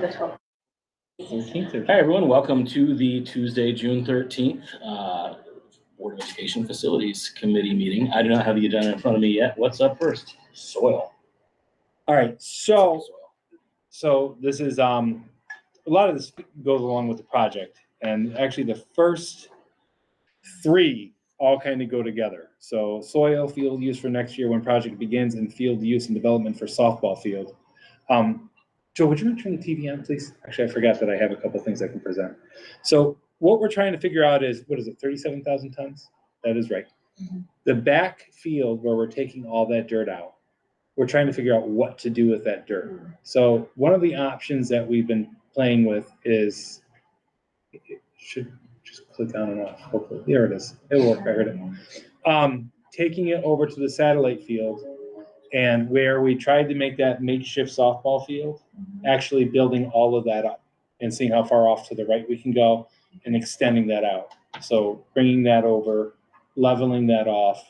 the 12th. 13th. Hi, everyone. Welcome to the Tuesday, June 13th Board of Education Facilities Committee meeting. I do not have the agenda in front of me yet. What's up first? Soil. All right. So this is a lot of this goes along with the project, and actually the first three all kind of go together. So soil field use for next year when project begins, and field use and development for softball field. Joe, would you mind turning the TV on, please? Actually, I forgot that I have a couple things I can present. So what we're trying to figure out is, what is it, 37,000 tons? That is right. Mm-hmm. The back field where we're taking all that dirt out, we're trying to figure out what to do with that dirt. Mm-hmm. So one of the options that we've been playing with is, it should just click on and off, hopefully. There it is. It'll work, I heard it. Taking it over to the satellite field, and where we tried to make that makeshift softball field, actually building all of that up and seeing how far off to the right we can go and extending that out. So bringing that over, leveling that off,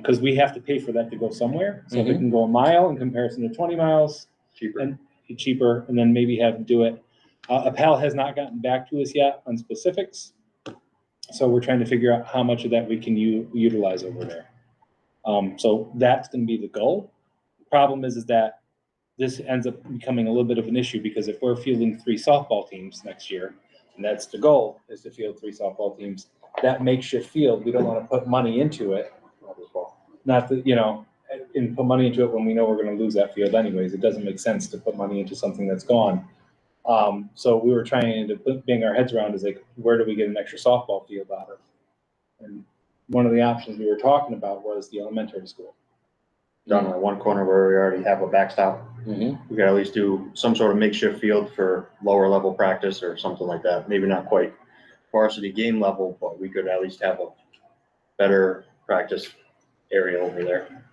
because we have to pay for that to go somewhere. So if it can go a mile in comparison to 20 miles, cheaper, and then maybe have to do it. Appel has not gotten back to us yet on specifics. So we're trying to figure out how much of that we can utilize over there. So that's going to be the goal. The problem is that this ends up becoming a little bit of an issue, because if we're fielding 3 softball teams next year, and that's the goal, is to field 3 softball teams, that makeshift field, we don't want to put money into it. Not that, and put money into it when we know we're going to lose that field anyways. It doesn't make sense to put money into something that's gone. So we were trying to bang our heads around is like, where do we get an extra softball field out of? And one of the options we were talking about was the elementary school. Down in the one corner where we already have a backstop. We could at least do some sort of makeshift field for lower level practice or something like that. Maybe not quite varsity game level, but we could at least have a better practice area over there.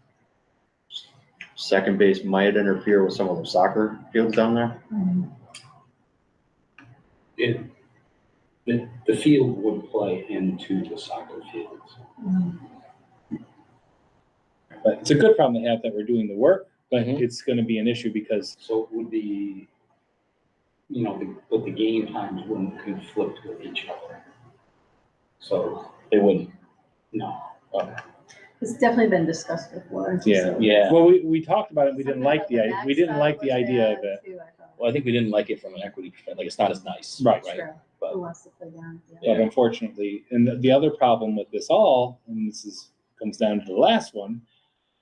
Second base might interfere with some of the soccer fields down there. The field would play into the soccer fields. But it's a good problem to have that we're doing the work, but it's going to be an issue because. So it would be, but the game times wouldn't conflict with each other. So they wouldn't. No. Okay. It's definitely been discussed before. Yeah. Well, we talked about it. We didn't like the idea. We didn't like the idea of it. Well, I think we didn't like it from an equity perspective. Like, it's not as nice. Right. But, who wants to play down? But unfortunately, and the other problem with this all, and this comes down to the last one,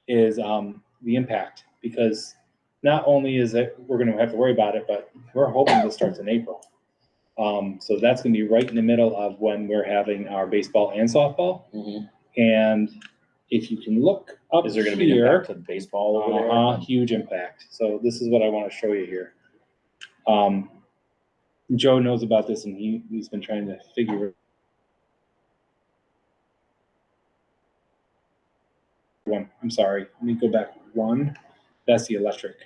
is the impact, because not only is it we're going to have to worry about it, but we're hoping this starts in April. So that's going to be right in the middle of when we're having our baseball and softball. And if you can look up, is there going to be an impact to baseball over there? Huge impact. So this is what I want to show you here. Joe knows about this, and he's been trying to figure it. I'm sorry. Let me go back one. That's the electric.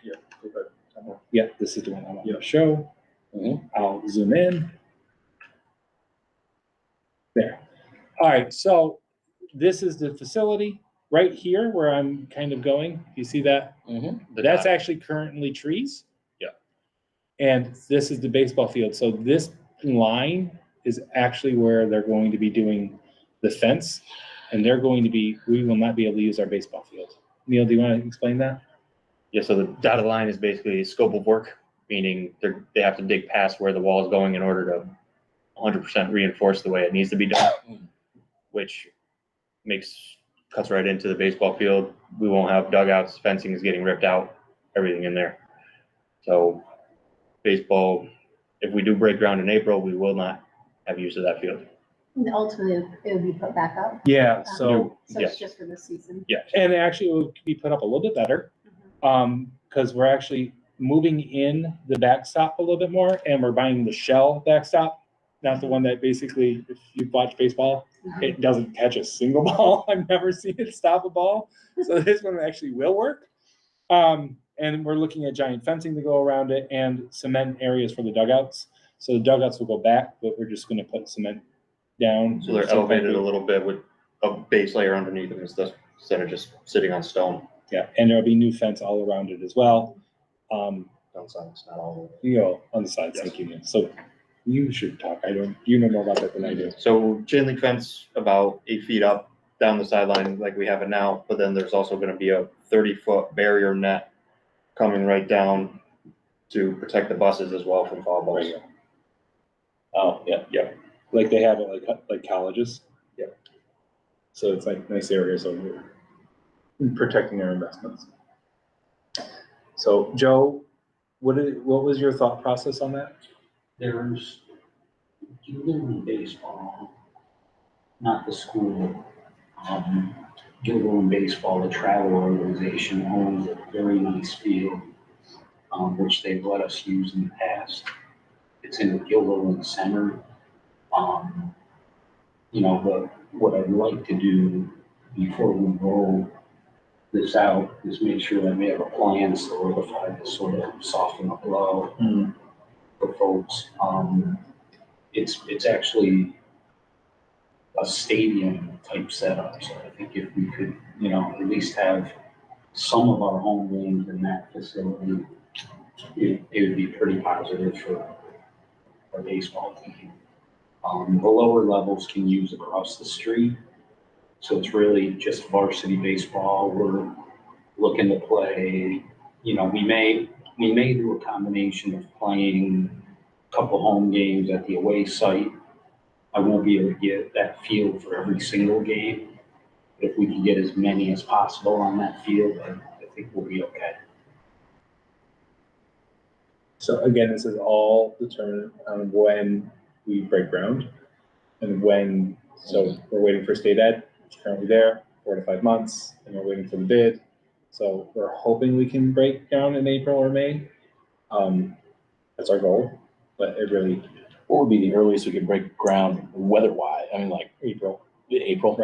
Yeah, this is the one I want to show. I'll zoom in. There. All right. So this is the facility right here where I'm kind of going. You see that? That's actually currently trees. Yeah. And this is the baseball field. So this line is actually where they're going to be doing the fence. And we will not be able to use our baseball field. Neil, do you want to explain that? Yeah, so the dotted line is basically a scope of work, meaning they have to dig past where the wall is going in order to 100% reinforce the way it needs to be done, which cuts right into the baseball field. We won't have dugouts, fencing is getting ripped out, everything in there. So baseball, if we do break ground in April, we will not have use of that field. And ultimately, it would be put back up. Yeah, so it's just for this season. Yeah, and actually it will be put up a little bit better, because we're actually moving in the backstop a little bit more, and we're buying the shell backstop, not the one that basically, if you watch baseball, it doesn't catch a single ball. I've never seen it stop a ball. So this one actually will work. And we're looking at giant fencing to go around it and cement areas for the dugouts. So the dugouts will go back, but we're just going to put cement down. So they're elevated a little bit with a base layer underneath them instead of just sitting on stone. Yeah, and there'll be new fence all around it as well. down sides, not all of You know, on the sides, Yes. thank you. So you should talk. You know more about that than I do. it. So chain link fence about 8 feet up down the sideline like we have it now, but then there's also gonna be a 30-foot barrier net coming right down to protect the buses as well from foul balls. Right here. Oh, yeah. Like they have it like colleges. Yep. So it's like nice areas over protecting our investments. So Joe, what was your thought process on that? There's, you live in baseball, not the school. Gilderland Baseball, the travel organization, owns a very nice field, which they've let us use in the past. It's in the Gilderland Center. But what I'd like to do before we roll this out is make sure that we have a plan solidified to sort of soften the blow for folks. It's actually a stadium type setup, so I think if we could, at least have some of our home games in that facility, it would be pretty positive for our baseball team. The lower levels can use across the street, so it's really just varsity baseball. We're looking to play, we may do a combination of playing a couple home games at the away site. I won't be able to get that field for every single game. If we can get as many as possible on that field, I think we'll be okay. So again, this is all determined on when we break ground and when, so we're waiting for state ed, it's currently there, 4 to 5 months, and we're waiting for the bid. So we're hoping we can break ground in April or May. That's our goal, but it really, What would be the earliest we could break ground weather-wise? I mean, like April, April?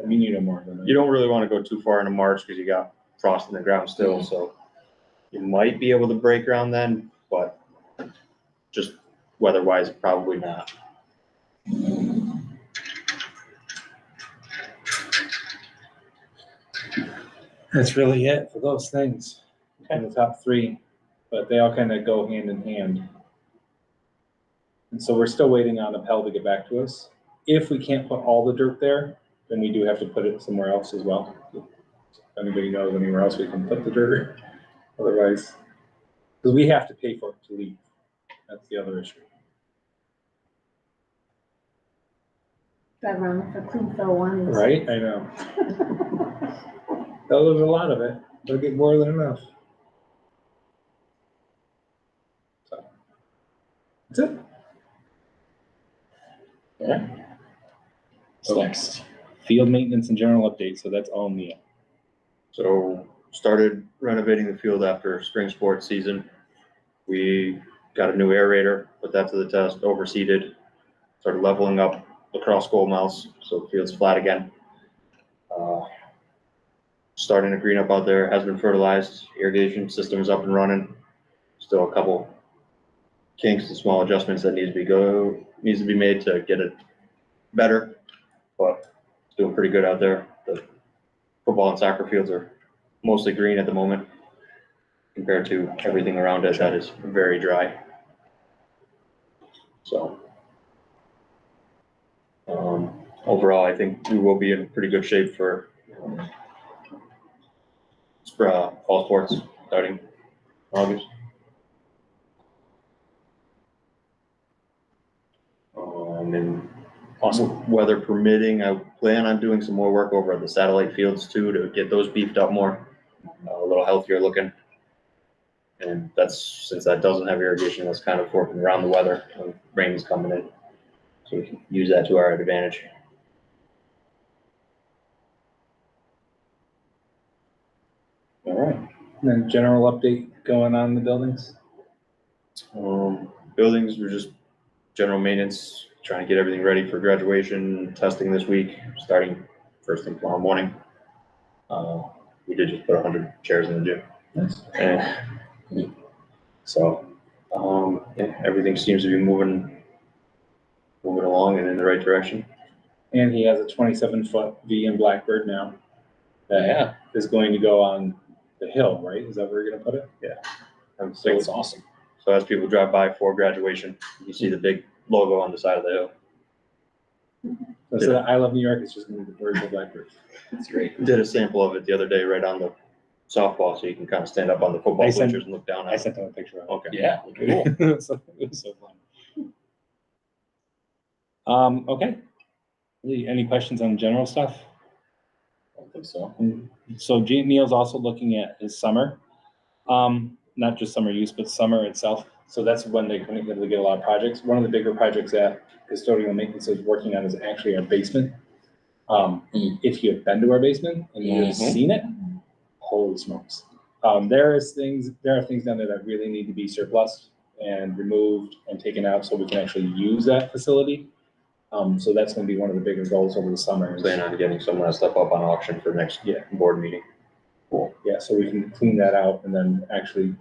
I mean, you know more than You don't really want to go too far into March because you got frost in the ground still, so you might be able to break ground then, but just weather-wise, probably not. That's really it for those things in the top 3, but they all kind of go hand in hand. And so we're still waiting on Appel to get back to us. If we can't put all the dirt there, then we do have to put it somewhere else as well. If anybody knows anywhere else we can put the dirt, otherwise, because we have to pay for it to leave. That's the other issue. Drive around for clean fill one. Right, I know. There's a lot of it. They'll get more than enough. So, that's it. Yeah. What's next? Field maintenance and general update, so that's all Mia. So started renovating the field after spring sports season. We got a new aerator, put that to the test, overseeded, started leveling up lacrosse goal mouse, so the field's flat again. Starting to green up out there, has been fertilized, irrigation system is up and running. Still a couple kinks and small adjustments that needs to be made to get it better, but it's doing pretty good out there. The football and soccer fields are mostly green at the moment compared to everything around it that is very dry. So overall, I think we will be in pretty good shape for fall sports starting August. And Awesome. weather permitting, I plan on doing some more work over at the satellite fields too, to get those beefed up more, a little healthier looking. And since that doesn't have irrigation, that's kind of working around the weather when rain's coming in. So we can use that to our advantage. All right. And then general update going on in the buildings? Buildings were just general maintenance, trying to get everything ready for graduation, testing this week, starting first thing tomorrow morning. We did just put 100 chairs in the gym. Nice. And so, yeah, everything seems to be moving along and in the right direction. And he has a 27-foot V in Blackbird now. That Yeah. is going to go on the hill, right? Is that where you're gonna put it? Yeah. And so, That's awesome. so as people drive by for graduation, you see the big logo on the side of the hill. So instead of I love New York, it's just gonna be the Voorheesville Blackbirds. That's great. Did a sample of it the other day right on the softball, so you can kind of stand up on the football I sent- bleachers and look down I at it. sent them a picture of it. Okay. Yeah, cool. So, it was so fun. Okay. Any questions on general stuff? I don't think so. So Neil's also looking at his summer, not just summer use, but summer itself. So that's when they're going to be able to get a lot of projects. One of the bigger projects that custodial maintenance is working on is actually our basement. If you have been to our basement and you've seen it, holy smokes. There are things down there that really need to be surplus and removed and taken out so we can actually use that facility. So that's going to be one of the bigger goals over the summer. is- Plan on getting some of that stuff up on auction for next board meeting. Cool. Yeah, so we can clean that out and then actually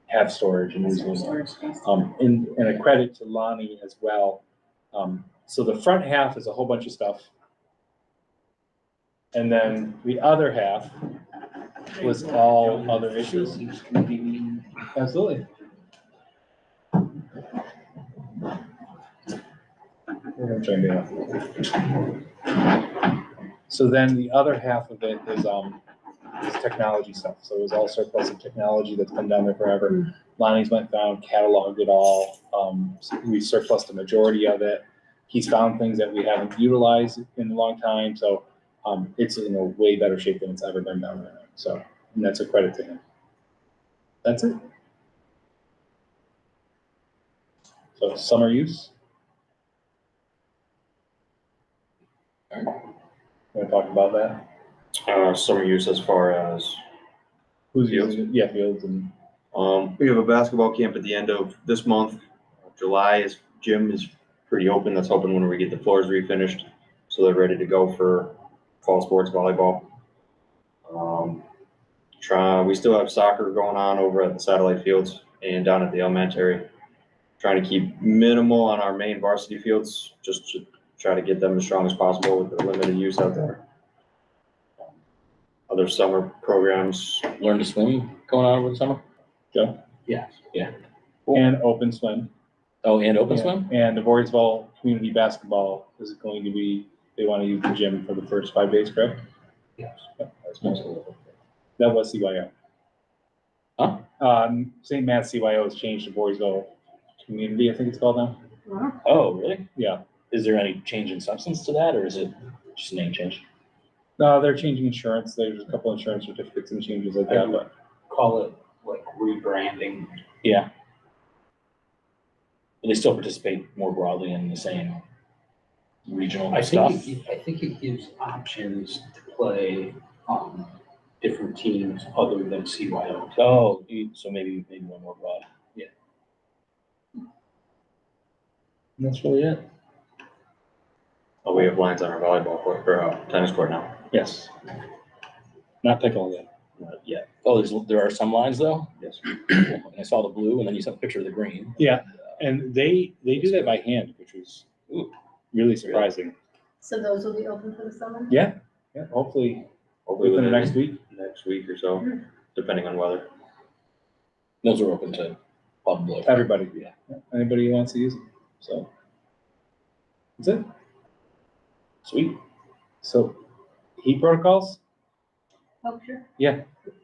have storage and use it. Storage space. And a credit to Lonnie as well. So the front half is a whole bunch of stuff. And then the other half was all other issues. Absolutely. We're gonna try and do that. So then the other half of it is technology stuff. So it was all surplus of technology that's been down there forever. Lonnie's went down, cataloged it all. We surplused the majority of it. He's found things that we haven't utilized in a long time. So it's in a way better shape than it's ever been down there. So, and that's a credit to him. That's it. So summer use. Want to talk about that? Summer use as far as, Who's Fields? using it? Yeah, fields and we have a basketball camp at the end of this month. July gym is pretty open. That's hoping when we get the floors refinished, so they're ready to go for fall sports, volleyball. We still have soccer going on over at the satellite fields and down at the elementary. Trying to keep minimal on our main varsity fields, just to try to get them as strong as possible with the limited use out there. Other summer programs, Learn to swim going on over the summer? Joe. Yes. And open swim. Oh, and open Yeah. swim? And the Voorheesville community basketball is going to be, they want to use the gym for the first 5 days, correct? Yes. That's most of it. That was CYO. Huh? St. Matt's CYO has changed to Voorheesville community, I think it's called now. Wow. Oh, really? Yeah. Is there any change in substance to that, or is it just a name change? No, they're changing insurance. There's a couple insurance certificates and changes like that, but Call it like rebranding. Yeah. But they still participate more broadly in the same regional I stuff? think it gives options to play different teams other than CYO. Oh, so maybe one more broad. and that's really it. oh, we have lines on our volleyball court, or tennis court now. Yes. Not pickle yet. Not yet. Oh, there are some lines though? Yes. I saw the blue and then you sent a picture of the green. Yeah. And they do that by hand, which was really surprising. So those will be open for the summer? Yeah, hopefully Hopefully within the next week. next week or so, depending on weather. Those are open to public. Everybody, yeah. Anybody who wants to use it. So that's it. Sweet. So heat protocols. Oh, sure.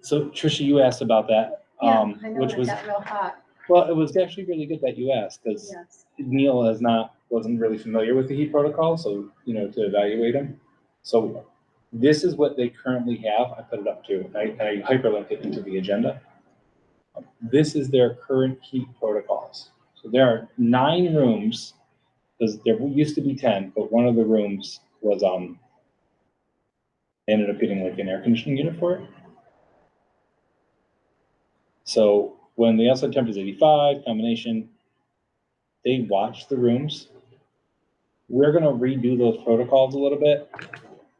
So Trisha, you asked about that, Yeah, I know which it was, got real hot. well, it was actually really good that you asked because Yes. Neil wasn't really familiar with the heat protocol, so, to evaluate them. So this is what they currently have. I put it up too. I hyperlink it into the agenda. This is their current heat protocols. So there are 9 rooms, because there used to be 10, but one of the rooms was, they ended up getting like an air conditioning unit for it. So when the outside temperature is 85, combination, they watch the rooms. We're gonna redo those protocols a little bit.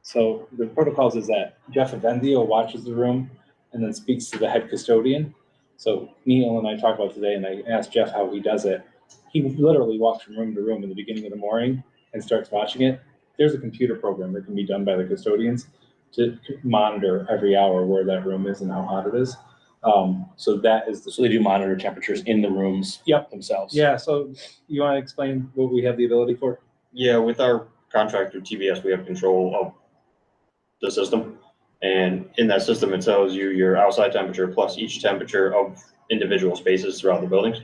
So the protocols is that Jeff Avenzio watches the room and then speaks to the head custodian. So Neil and I talked about today, and I asked Jeff how he does it. He literally walks from room to room in the beginning of the morning and starts watching it. There's a computer program that can be done by the custodians to monitor every hour where that room is and how hot it is. So that is the, So they do monitor temperatures in the rooms Yep. themselves. yeah, so you want to explain what we have the ability for? Yeah, with our contract with TBS, we have control of the system. And in that system, it tells you your outside temperature plus each temperature of individual spaces throughout the buildings.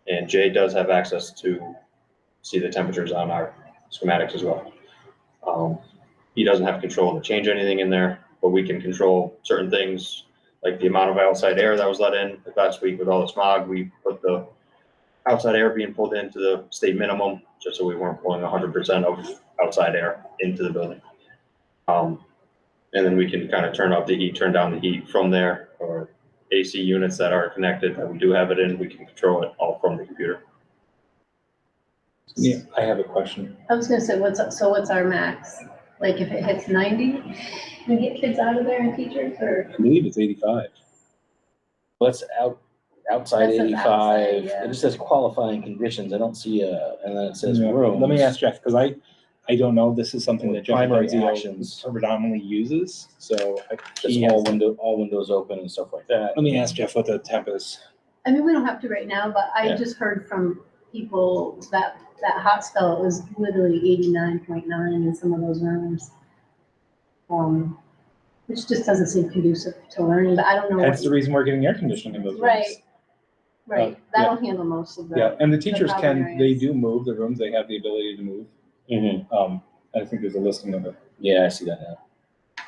And Jay does have access to see the temperatures on our schematics as well. He doesn't have control to change anything in there, but we can control certain things, like the amount of outside air that was let in. Like last week with all the smog, we put the outside air being pulled into the state minimum, just so we weren't pulling 100% of outside air into the building. And then we can kind of turn up the heat, turn down the heat from there, or AC units that are connected, that we do have it in, we can control it all from the computer. Yeah, I have a question. I was gonna say, what's our max? Like if it hits 90, we get kids out of there and teachers, or? I believe it's 85. Let's outside That says 85. outside, yeah. It just says qualifying conditions. I don't see and then it says Yeah, rooms. let me ask Jeff, because I don't know, this is something that Jeff Primary Garzio actions. predominantly uses, so Just he all has, windows open and stuff like that. let me ask Jeff what the temp is. I mean, we don't have to right now, but I Yeah. just heard from people that hot spell, it was literally 89.9 in some of those rooms. Which just doesn't seem conducive to learning, but I don't know. That's the reason we're getting air conditioning in those rooms. Right. Right, yeah. that'll handle most of the. Yeah, and the teachers problem can, they areas. do move the rooms, they have the ability to move. Mhm. I think there's a listing of it. Yeah, I see that now.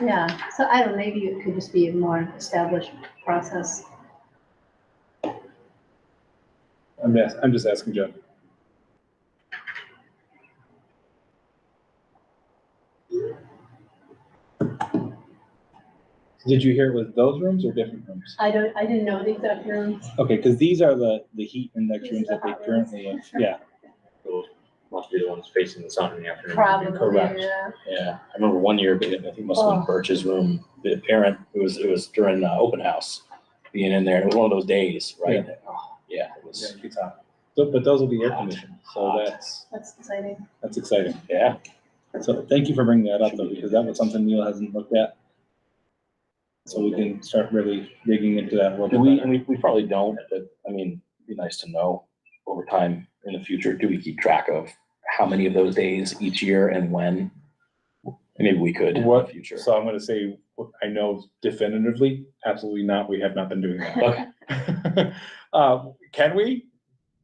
Yeah, so I don't know, maybe it could just be a more established process. I'm just asking Jeff. Did you hear it with those rooms or different rooms? I didn't know the exact rooms. Okay, because these are the heat index These rooms are that they hot currently have, yeah. Those must be the ones facing the sun in the afternoon. Probably, Correct. yeah. Yeah, I remember one year, I think it must have been Oh. Birch's room, the parent, it was during open house, being in there, and it was one of those days, right? Oh, yeah, it Yeah, was, it gets hot. But those will be air Hot. conditioned, so Hot. That's exciting. that's exciting. yeah. So thank you for bringing that up though, because that was something Neil hasn't looked at. So we can start really digging into that a little Do bit we, better. we probably don't, but I mean, it'd be nice to know over time in the future, do we keep track of how many of those days each year and when? And maybe we could in the What, future. so I'm gonna say, I know definitively, absolutely not, we have not been doing that. Okay, Can we?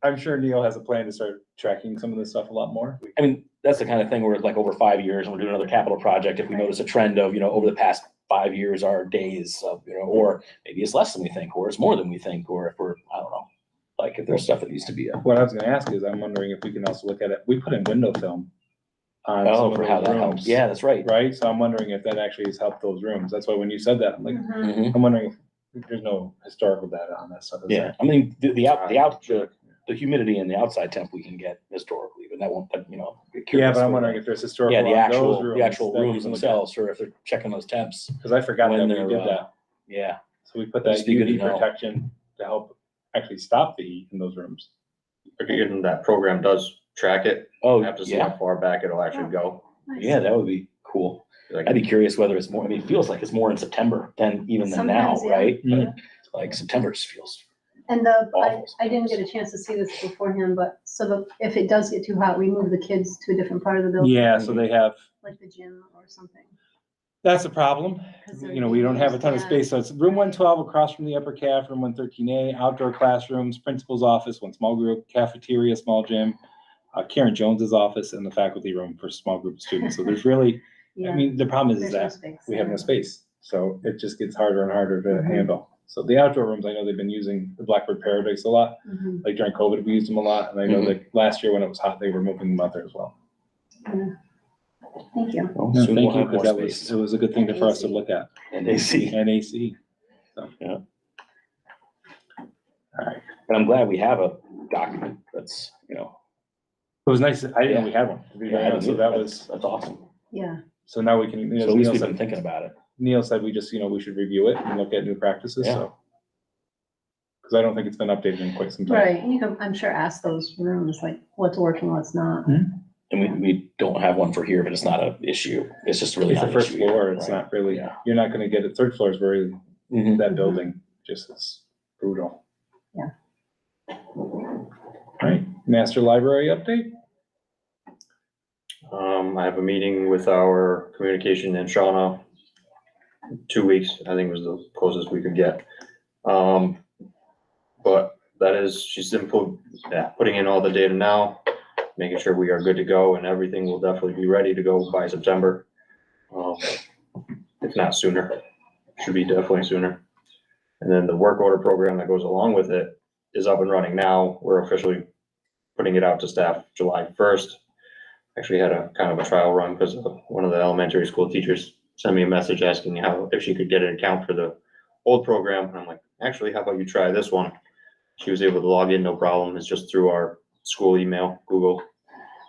I'm sure Neil has a plan to start tracking some of this stuff a lot more. I mean, that's the kind of thing where like over 5 years, and we're doing another capital project, if we notice a trend of, over the past 5 years, our days of, or maybe it's less than we think, or it's more than we think, or if we're, I don't know, like if there's stuff that needs to be. What I was gonna ask is, I'm wondering if we can also look at it, we put in window film on some Oh, of for how those that helps. rooms. Yeah, that's right. Right, so I'm wondering if that actually has helped those rooms, that's why when you said that, I'm like, Mhm. Mhm. I'm wondering if there's no historical data on that stuff. is Yeah, there? I mean, the humidity and the outside temp we can get historically, but that won't, be Yeah, curious but I'm for wondering the- if there's historical Yeah, on the those actual that we rooms can look at. themselves, or if they're checking those temps. Cause I forgot that when we they're, did that, Yeah, so we put that'd that just be good to UV know. protection to help actually stop the heat in those rooms. Again, that program does track it. oh, You have to see how yeah, far back it'll actually go. Nice. yeah, that would be cool. Like, I'd be curious whether it's more, I mean, it feels like it's more in September than even than now, Sometimes, yeah. right? Mhm. But like September just feels, And Awful. I didn't get a chance to see this beforehand, but if it does get too hot, we move the kids to a different part of the building. Yeah, so they have, Like the gym or something. that's a problem. 'Cause they're We don't have a ton of used, space, so it's room 112 across from the upper caf, room 113A, outdoor classrooms, principal's office, one small group, cafeteria, small gym, Karen Jones's office, and the faculty room for small group of students. So there's really, Yeah. I mean, the problem is There's no that space. we have no space, so it just gets harder and harder to Mhm. handle. So the outdoor rooms, I know they've been using the Blackbird Paradise a lot, Mhm. like during COVID, we used them a lot, and I know Mhm. that last year when it was hot, they were moving them out there as well. Yeah. Thank you. well, No, soon thank we'll you, have more because that was, space. it was a good thing And for us to AC. look at, And AC. and AC. But I'm glad we have a document that's, It was nice, I didn't know Yeah. we had one, to be very yeah, honest, so that was, that's awesome. Yeah. so now we can, So as at least Neil we've been said, thinking about it. Neil said we just, we should review it and look at new practices, Yeah. so. Cause I don't think it's been updated in quite some time. Right. And you can, I'm sure, ask those rooms, like what's working, what's not. And we don't have one for here, but it's not an issue. It's just really It's not the an first issue here, floor, it's right? not really, Yeah. you're not gonna get it, third floor is very, Mhm. that building just is brutal. Yeah. All right, master library update? I have a meeting with our communication in Shauna. 2 weeks, I think was the closest we could get. But that is, she's putting in all the data now, making sure we are good to go, and everything will definitely be ready to go by September. If not sooner, should be definitely sooner. And then the work order program that goes along with it is up and running now. We're officially putting it out to staff July 1st. Actually had a kind of a trial run because one of the elementary school teachers sent me a message asking if she could get an account for the old program. And I'm like, actually, how about you try this one? She was able to log in, no problem. It's just through our school email, Google,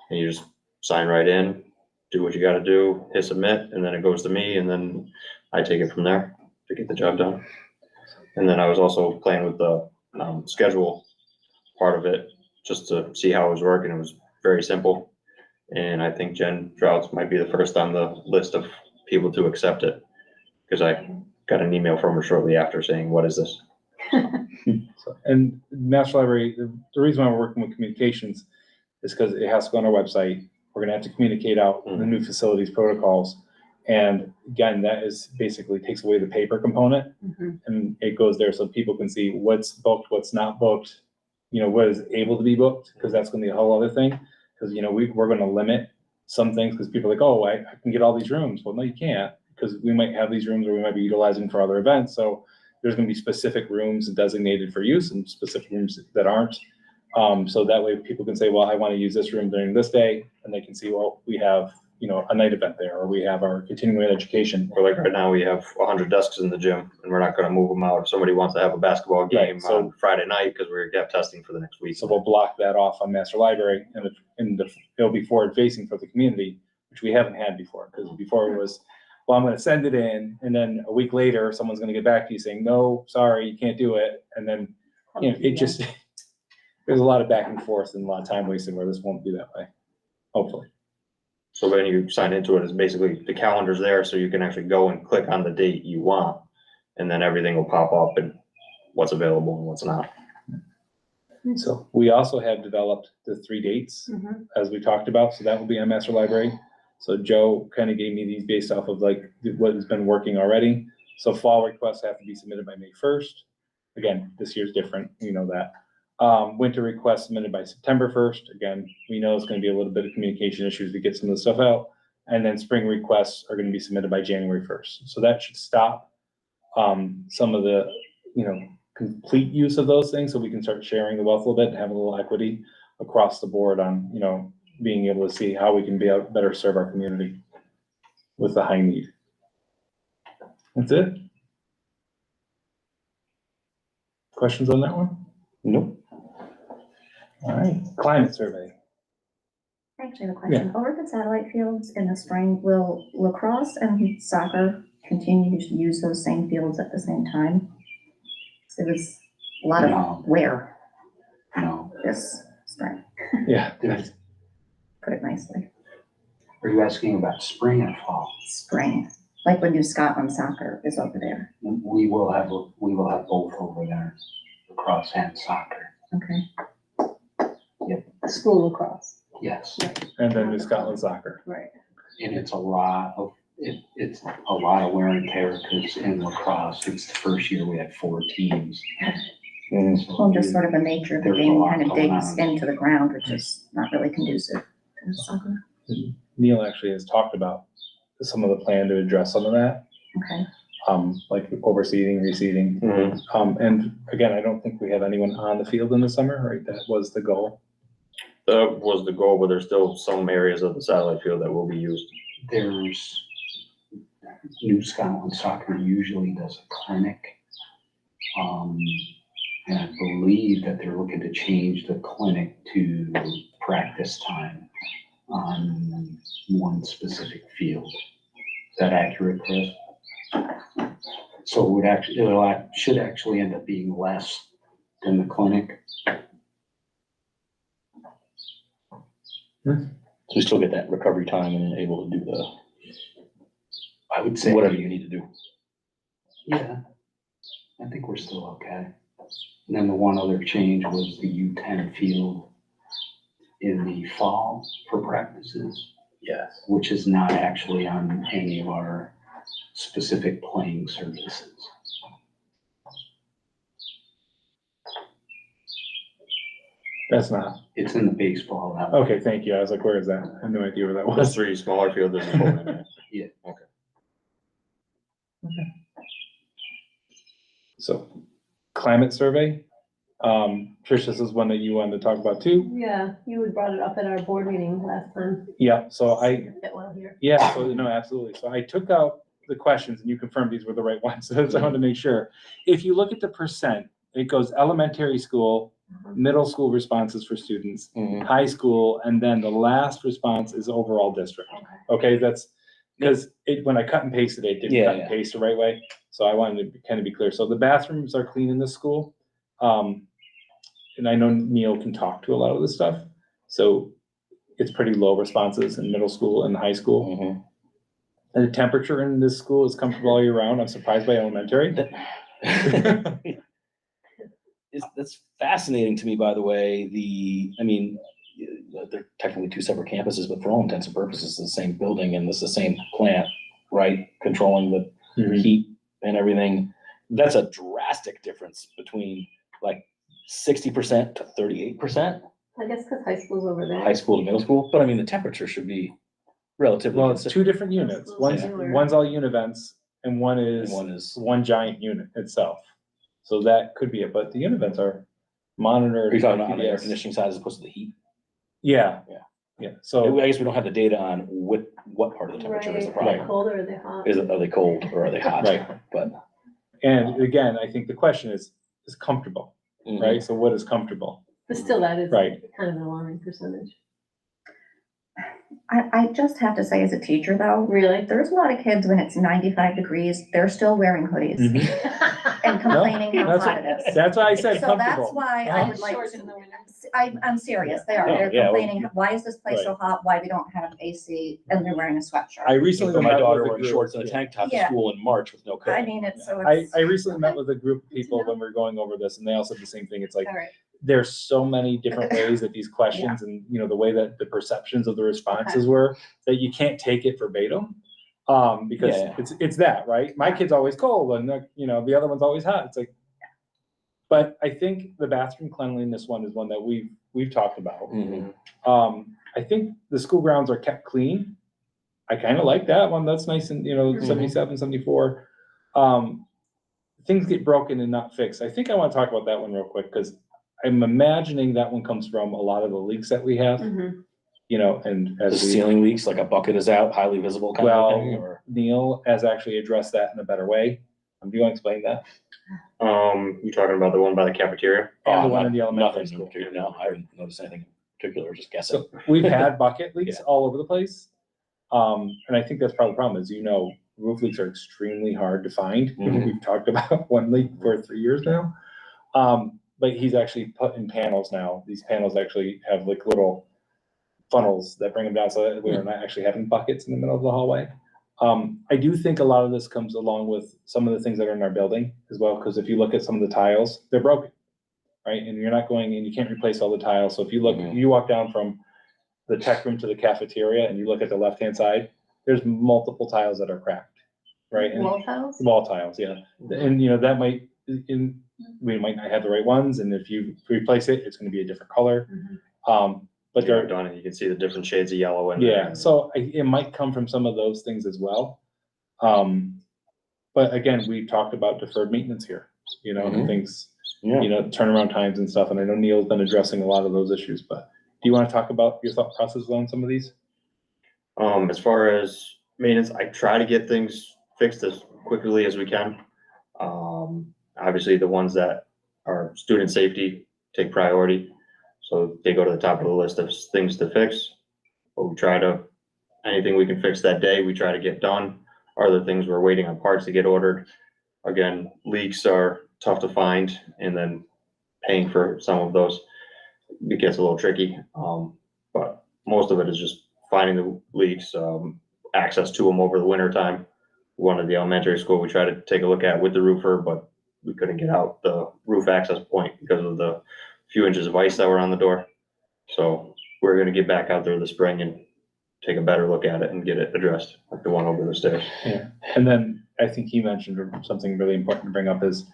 and you just sign right in, do what you got to do, hit submit, and then it goes to me, and then I take it from there to get the job done. And then I was also playing with the schedule part of it just to see how it was working. It was very simple. And I think Jen Trouts might be the first on the list of people to accept it, because I got an email from her shortly after saying, what is this? And Master Library, the reason why we're working with communications is because it has to go on our website. We're gonna have to communicate out the new facilities protocols. And again, that is basically takes away the paper component, and it goes there so people can see what's booked, what's not booked, what is able to be booked, because that's gonna be a whole other thing. Because, we're gonna limit some things because people are like, oh, I can get all these rooms. Well, no, you can't, because we might have these rooms or we might be utilizing for other events. So there's gonna be specific rooms designated for use and specific rooms that aren't. So that way people can say, well, I want to use this room during this day, and they can see, well, we have, a night event there, or we have our continuing education. Or like right now, we have 100 desks in the gym, and we're not gonna move them out. If somebody wants to have a basketball game on Friday night, because we're gap testing for the next week. So we'll block that off on Master Library, and it'll be forward facing for the community, which we haven't had before, because before it was, well, I'm gonna send it in, and then a week later, someone's gonna get back to you saying, no, sorry, you can't do it. And then, it just, there's a lot of back and forth and a lot of time wasted, where this won't be that way, hopefully. So when you sign into it, it's basically the calendar's there, so you can actually go and click on the date you want, and then everything will pop up and what's available and what's not. So we also have developed the 3 dates, as we talked about, so that will be on Master Library. So Joe kind of gave me these based off of like what has been working already. So fall requests have to be submitted by May 1st. Again, this year's different, we know that. Winter requests submitted by September 1st. Again, we know it's gonna be a little bit of communication issues to get some of the stuff out. And then spring requests are gonna be submitted by January 1st. So that should stop some of the, complete use of those things, so we can start sharing the wealth a little bit and have a little equity across the board on, being able to see how we can be able to better serve our community with the high need. That's it. Questions on that one? Nope. All right, climate survey. I actually have a question. Over the satellite fields in the spring, will lacrosse and soccer continue to use those same fields at the same time? There was a lot of wear this spring, Yeah. put it nicely. Are you asking about spring or fall? Spring, like when New Scotland soccer is over there. We will have both over there, lacrosse and soccer. Okay. School lacrosse, Yes. And then New Scotland soccer. right. And it's a lot of wear and tear, because in lacrosse, it's the first year we had 4 teams. So Well, just sort of the nature of the there's a game lot kind of going digs on. into the ground, which is not really conducive to soccer. Neil actually has talked about some of the plan to address some of that, Okay. like overseeding, reseeding. And again, I don't think we have anyone on the field in the summer, right? That was the goal. That was the goal, but there's still some areas of the satellite field that will be used. There's New Scotland Soccer usually does a clinic. And I believe that they're looking to change the clinic to practice time on one specific field. Is that accurate, Chris? So it should actually end up being less than the clinic. So you still get that recovery time and able to do I would say. whatever you need to do. Yeah, I think we're still okay. And then the one other change was the U10 field in the fall for practices, Yes. which is not actually on any of our specific playing surfaces. That's not, It's in the baseball. okay, thank you. I was like, where is that? I had no idea where that Those was. 3 smaller fields, there's a full in it. Yeah. Okay. So climate survey, Trish, this is one that you wanted to talk about too. Yeah, you had brought it up at our board meeting last time. Yeah, so I, Fit well here. yeah, so no, absolutely. So I took out the questions and you confirmed these were the right ones. So I wanted to make sure. If you look at the percent, it goes elementary school, middle school responses for students, high school, and then the last response is overall district. Okay, that's, because when I cut and pasted it, it didn't cut and paste the right way. So I wanted to kind of be clear. So the bathrooms are clean in this school. And I know Neil can talk to a lot of this stuff. So it's pretty low responses in middle school and high school. And the temperature in this school is comfortable all year round. I'm surprised by elementary. That's fascinating to me, by the way. They're technically 2 separate campuses, but for all intents and purposes, it's the same building and it's the same plant, right? Controlling the heat and everything. That's a drastic difference between like 60% to 38%, I guess because high school's over there. high school to middle school. But I mean, the temperature should be relatively Well, it's consistent. 2 different units. Yeah. One's all univents and one is one giant unit itself. So that could be it, but the univents are monitored. Are you talking about on the air PBS. conditioning side as opposed to the heat? Yeah. Yeah. Yeah, so, I guess we don't have the data on what part of the temperature is the Right, problem. are they cold or are they hot? Are they cold or are they hot? Right. But. and again, I think the question is comfortable, right? So what is comfortable? But still, that is Right. kind of an alarming percentage. I just have to say, as a teacher though, Really? there's a lot of kids when it's 95 degrees, they're still wearing hoodies and complaining how that's hot it is. That's why I said So comfortable. that's why I would like Shorts to, in the winter. I'm serious, they are, Oh, they're yeah, well, complaining, why is this place so hot, why we don't have AC, and they're wearing a sweatshirt. I recently So my met daughter with a wearing group- shorts and a tank top to Yeah. school in March with no coat. I mean, it's, so I it's. recently met with a group of people when we were going over this and they all said the same thing. It's like, All right. there's so many different ways that these questions and, the way that the perceptions of the responses were, that you can't take it verbatim. Because Yeah. it's that, right? My kid's always cold and, the other one's always hot. It's like, but I think the bathroom cleanliness one is one that we've talked about. I think the school grounds are kept clean. I kind of like that one. That's nice and, 77, 74. Things get broken and not fixed. I think I want to talk about that one real quick because I'm imagining that one comes from a lot of the leaks that we have, and The as we, ceiling leaks, like a bucket is out, highly visible kind of thing, or? Neil has actually addressed that in a better way. Do you want to explain that? You talking about the one by the cafeteria? And the one in the elementary Nothing in school. particular, no, I haven't noticed anything in particular, just guessing. So we've had bucket leaks Yeah. all over the place. And I think that's probably the problem is, roof leaks are extremely hard to find. Mhm. We've talked about one leak for 3 years now. But he's actually put in panels now. These panels actually have like little funnels that bring them down so that we're not actually having buckets in the middle of the hallway. I do think a lot of this comes along with some of the things that are in our building as well, because if you look at some of the tiles, they're broken, right? And you're not going and you can't replace all the tiles. So if you look, you walk down from the tech room to the cafeteria and you look at the left-hand side, there's multiple tiles that are cracked, right? And Wall tiles? wall tiles, yeah. And, that might, we might not have the right ones. And if you replace it, it's going to be a different color. But They're they're, done, and you can see the different shades of yellow in yeah, there. so it might come from some of those things as well. But again, we talked about deferred maintenance here, and things, turnaround times and stuff. And I know Neil's been addressing a lot of those issues, but do you want to talk about your thought process on some of these? As far as maintenance, I try to get things fixed as quickly as we can. Obviously, the ones that are student safety take priority. So they go to the top of the list of things to fix. But we try to, anything we can fix that day, we try to get done. Other things we're waiting on parts to get ordered. Again, leaks are tough to find, and then paying for some of those, it gets a little tricky. But most of it is just finding the leaks, access to them over the winter time. One of the elementary school we try to take a look at with the roofer, but we couldn't get out the roof access point because of the few inches of ice that were on the door. So we're gonna get back out there this spring and take a better look at it and get it addressed, like the one over the stairs. Yeah, and then I think he mentioned something really important to bring up is,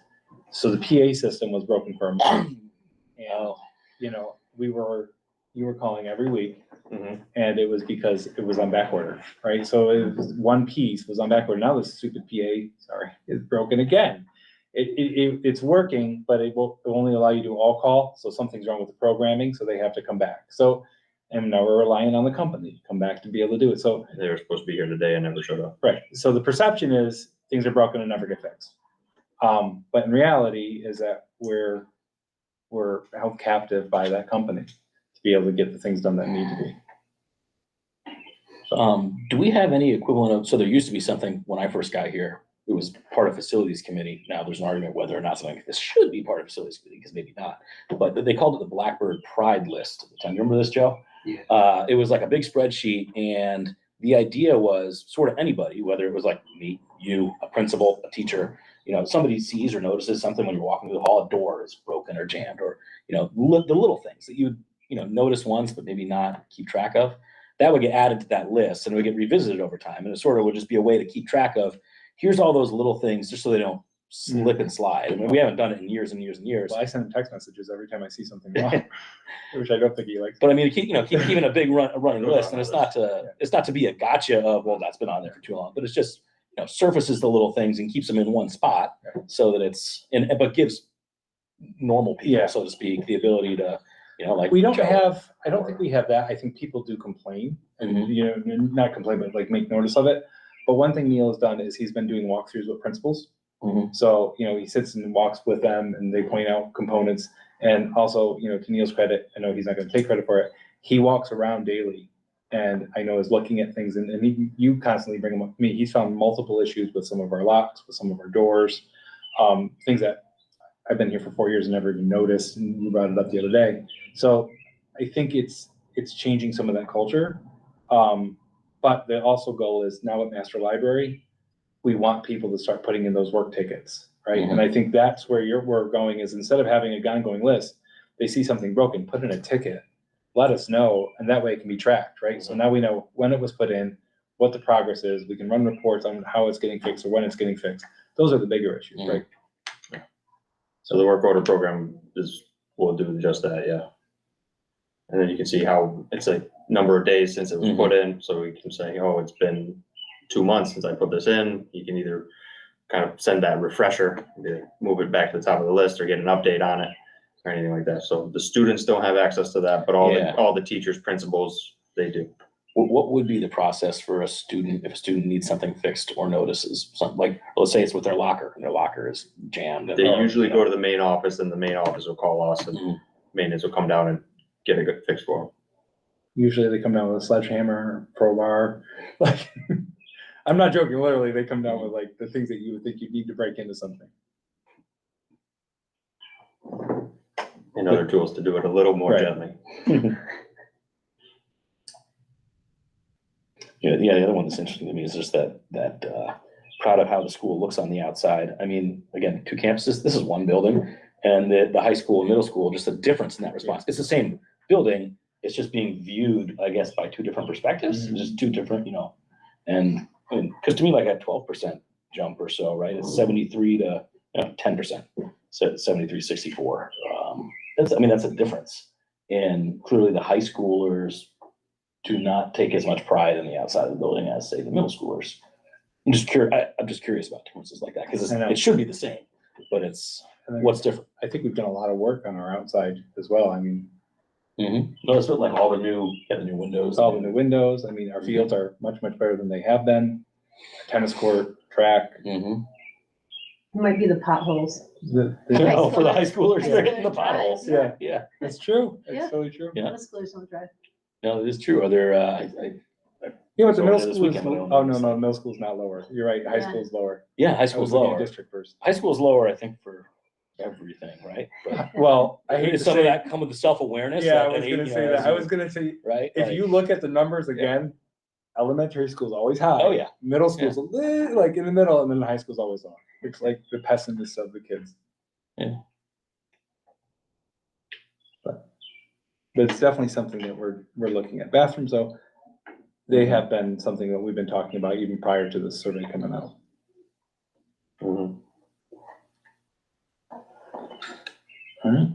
so the PA system was broken for a month. And, you know, you were calling every week, Mhm. and it was because it was on back order, right? So it was one piece was on back order. Now this stupid PA, is broken again. It's working, but it will only allow you to all call, so something's wrong with the programming, so they have to come back. So, and now we're relying on the company to come back to be able to do it. So, They were supposed to be here today and never showed up. right, so the perception is things are broken and never get fixed. But in reality is that we're held captive by that company to be able to get the things done that need to be. Do we have any equivalent of, so there used to be something when I first got here, it was part of facilities committee. Now there's an argument whether or not something like this should be part of facilities committee, because maybe not. But they called it the Blackbird Pride List at the time. You remember this, Joe? Yeah. It was like a big spreadsheet, and the idea was sort of anybody, whether it was like me, you, a principal, a teacher, you know, somebody sees or notices something when you're walking through the hall, a door is broken or jammed, or, you know, the little things that you would, you know, notice once, but maybe not keep track of. That would get added to that list, and it would get revisited over time. And it sort of would just be a way to keep track of, here's all those little things, just so they don't slip and slide. I mean, we haven't done it in years and years and years. Well, I send him text messages every time I see something wrong, which I don't think he likes. But I mean, keep keeping a big running list, and it's not to be a gotcha of, well, that's been on there for too long, but it's just, you know, surfaces the little things and keeps them in one spot so that it's, but gives normal people, so to speak, the ability to, you know, like. We don't Joe. have, I don't think we have that. I think people do complain and, you know, not complain, but like make notice of it. But one thing Neil has done is he's been doing walkthroughs with principals. So, you know, he sits and walks with them and they point out components. And also, you know, to Neil's credit, I know he's not going to take credit for it. He walks around daily and I know is looking at things, and you constantly bring them up to me. He's found multiple issues with some of our locks, with some of our doors, things that I've been here for 4 years and never even noticed. And you brought it up the other day. So I think it's changing some of that culture. But the also goal is now at Master Library, we want people to start putting in those work tickets, right? And I think that's where we're going, is instead of having a ongoing list, they see something broken, put in a ticket, let us know, and that way it can be tracked, right? So now we know when it was put in, what the progress is, we can run reports on how it's getting fixed or when it's getting fixed. Those are the bigger issues, right? So the work order program will do just that, yeah. And then you can see how it's a number of days since it was put in, so we can say, oh, it's been 2 months since I put this in. You can either kind of send that refresher, move it back to the top of the list, or get an update on it, or anything like that. So the students don't have access to that, but all the teachers, principals, they do. What would be the process for a student if a student needs something fixed or notices something, like, let's say it's with their locker and their locker is jammed? They usually go to the main office, and the main office will call us, and maintenance will come down and get it fixed for them. Usually they come down with a sledgehammer, crowbar. Like, I'm not joking. Literally, they come down with like the things that you would think you'd need to break into something. And other tools to do it a little more gently. Yeah, the other one that's interesting to me is just that proud of how the school looks on the outside. I mean, again, 2 campuses, this is one building, and the high school and middle school, just a difference in that response. It's the same building, it's just being viewed, I guess, by 2 different perspectives, just 2 different, you know, and because to me, like a 12% jump or so, right? It's 73 to 10%, so 73, 64. That's a difference. And clearly the high schoolers do not take as much pride in the outside of the building as, say, the middle schoolers. I'm just curious about differences like that, because it should be the same, but it's what's different. I think we've done a lot of work on our outside as well. I mean, No, it's like all the new windows. all the new windows. I mean, our fields are much, much better than they have been. Tennis court, track. It might be the potholes. For the high schoolers, they're hitting the High schoolers potholes. drive, Yeah. That's true. Yeah. That's totally true. Yeah. Middle schoolers don't drive. No, it is true. Are there, Yeah, but the middle So this school is, weekend, we don't oh, notice no, middle school's not lower. You're right, high Yeah. school's lower. yeah, high I school's was looking at lower. District first. High school's lower, I think, for everything, right? But Well, I hate to does some say, of that come with the self-awareness? yeah, I that was they, gonna you say know, that. as I you- was gonna say, right? if Like, you look at the numbers again, elementary school's always high. Oh, yeah. Middle school's a little, like in the middle, and then the high school's always low. It's like the pessimist of the kids. Yeah. But it's definitely something that we're looking at. Bathrooms though, they have been something that we've been talking about even prior to the survey coming out. Mhm. All right.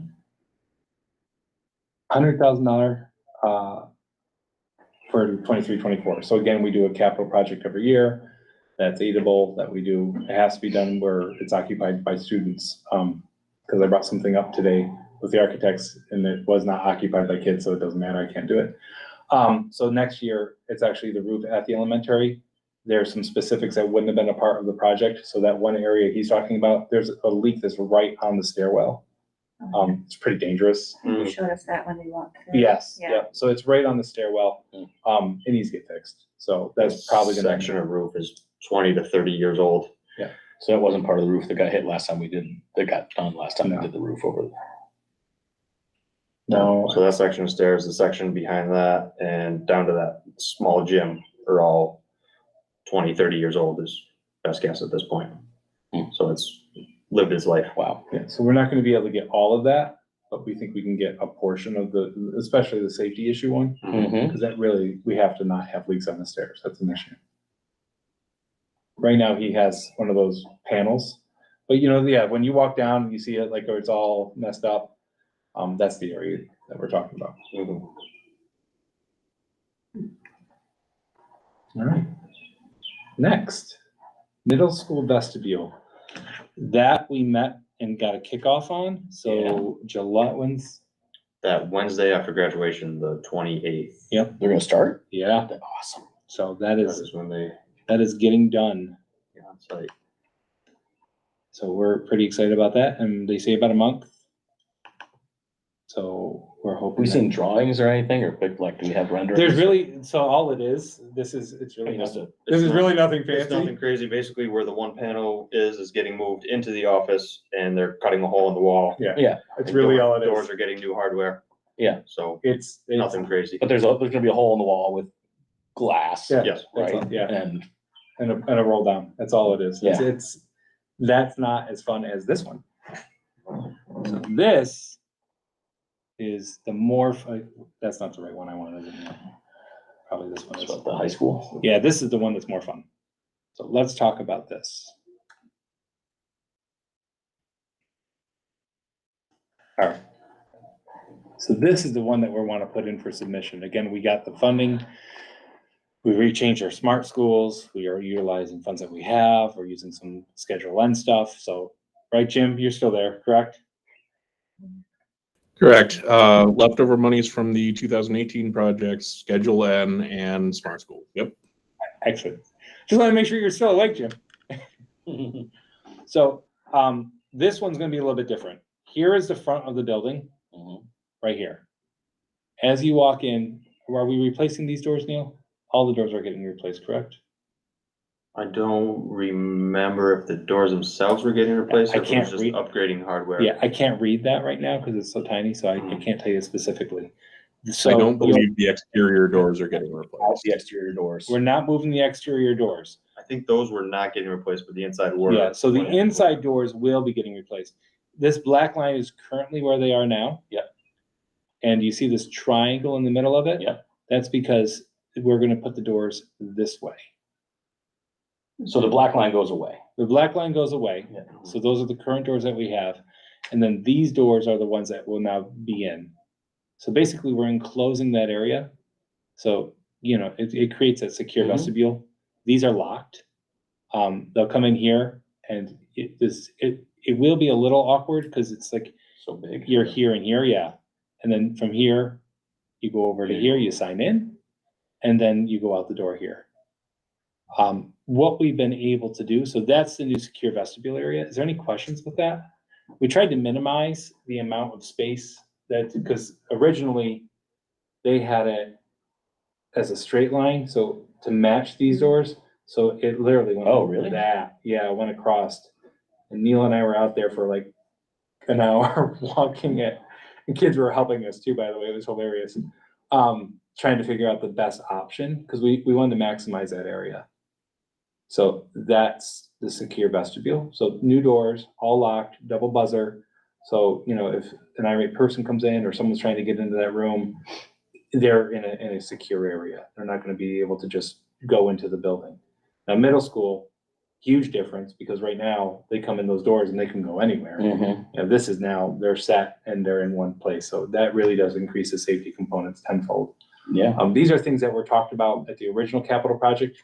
$100,000 for 23-24. So again, we do a capital project every year. That's aidable, that we do. It has to be done where it's occupied by students. Because I brought something up today with the architects and it was not occupied by kids, so it doesn't matter, I can't do it. So next year, it's actually the roof at the elementary. There's some specifics that wouldn't have been a part of the project. So that one area he's talking about, there's a leak that's right on the stairwell. It's pretty dangerous. You showed us that when we walked through. Yes, Yeah. yeah, so it's right on the stairwell, it needs to get fixed, so that's probably gonna. Section of roof is 20 to 30 years old. So that wasn't part of the roof that got hit last time we did, that got done last time we No. did the roof over there. No, So that section of stairs, the section behind that, and down to that small gym are all 20, 30 years old is best guess at this point. So it's lived its life. Wow. yeah, so we're not gonna be able to get all of that, but we think we can get a portion of the, especially the safety issue one, Mm-hmm. because that really, we have to not have leaks on the stairs, that's an issue. Right now, he has one of those panels, but yeah, when you walk down, and you see it like, where it's all messed up, that's the area that we're talking about. All right. Next, middle school vestibule. That we met and got a kickoff on, so July, when's, That Wednesday after graduation, the 28th. Yep. They're gonna start? yeah, Awesome. so that That is is when they getting done. get on site. So we're pretty excited about that, and they say about a month. So we're Have hoping. we that- seen drawings or anything, or like, do we have renderings? There's really, so all it is, it's really Just nothing, a- this is It's really nothing It's nothing fancy. crazy. Basically, where the one panel is getting moved into the office and they're cutting a hole in the wall. Yeah, It's really all it Doors is. are getting new hardware. Yeah. So It's nothing crazy. but there's gonna be a hole in the wall with glass. Yeah. Yes. That's all, Right? yeah. And And a roll down, that's all it is. Yeah. That's not as fun as this one. So this is the that's not the right one I wanted. Probably this one that's is. what, the high school? Yeah, this is the one that's more fun. So let's talk about this. All right. So this is the one that we want to put in for submission. Again, we got the funding. We rechanged our smart schools. We are utilizing funds that we have. We're using some Schedule N stuff. So, right, Jim, you're still there, correct? Correct. Leftover monies from the 2018 projects, Schedule N and Smart School. Yep. Excellent. Just want to make sure you're still awake, Jim. So, this one's going to be a little bit different. Here is the front of the building, Mhm. right here. As you walk in, are we replacing these doors, Neil? All the doors are getting replaced, correct? I don't remember if the doors themselves were getting replaced I or if it can't was just read- upgrading hardware. Yeah, I can't read that right now because it's so tiny, so I can't tell you specifically. So I don't believe the exterior doors are getting Out replaced. the exterior doors. we're not moving the exterior doors. I think those were not getting replaced, but the inside were. Yeah, so the inside doors will be getting replaced. This black line is currently where they are now. Yep. And you see this triangle in the middle of it? Yep. That's because we're gonna put the doors this way. So the black line goes away. The black line goes away, Yeah. so those are the current doors that we have. And then these doors are the ones that will now be in. So basically, we're enclosing that area. So, it creates a secure Mhm. vestibule. These are locked. They'll come in here and it will be a little awkward because it's like So big. you're here and here, yeah. And then from here, you go over to here, you sign in, and then you go out the door here. What we've been able to do, so that's the new secure vestibule area. Is there any questions with that? We tried to minimize the amount of space because originally they had it as a straight line, so to match these doors. So it literally went. Oh, really? Yeah, it went across. And Neil and I were out there for like an hour walking it. And kids were helping us too, by the way. It was hilarious. Trying to figure out the best option because we wanted to maximize that area. So that's the secure vestibule. So new doors, all locked, double buzzer. So, you know, if an irate person comes in or someone's trying to get into that room, they're in a secure area. They're not going to be able to just go into the building. Now, middle school, huge difference, because right now they come in those doors and they can go anywhere. Mhm. You know, this is now they're set and they're in one place. So that really does increase the safety components tenfold. Yeah. These are things that were talked about at the original capital project,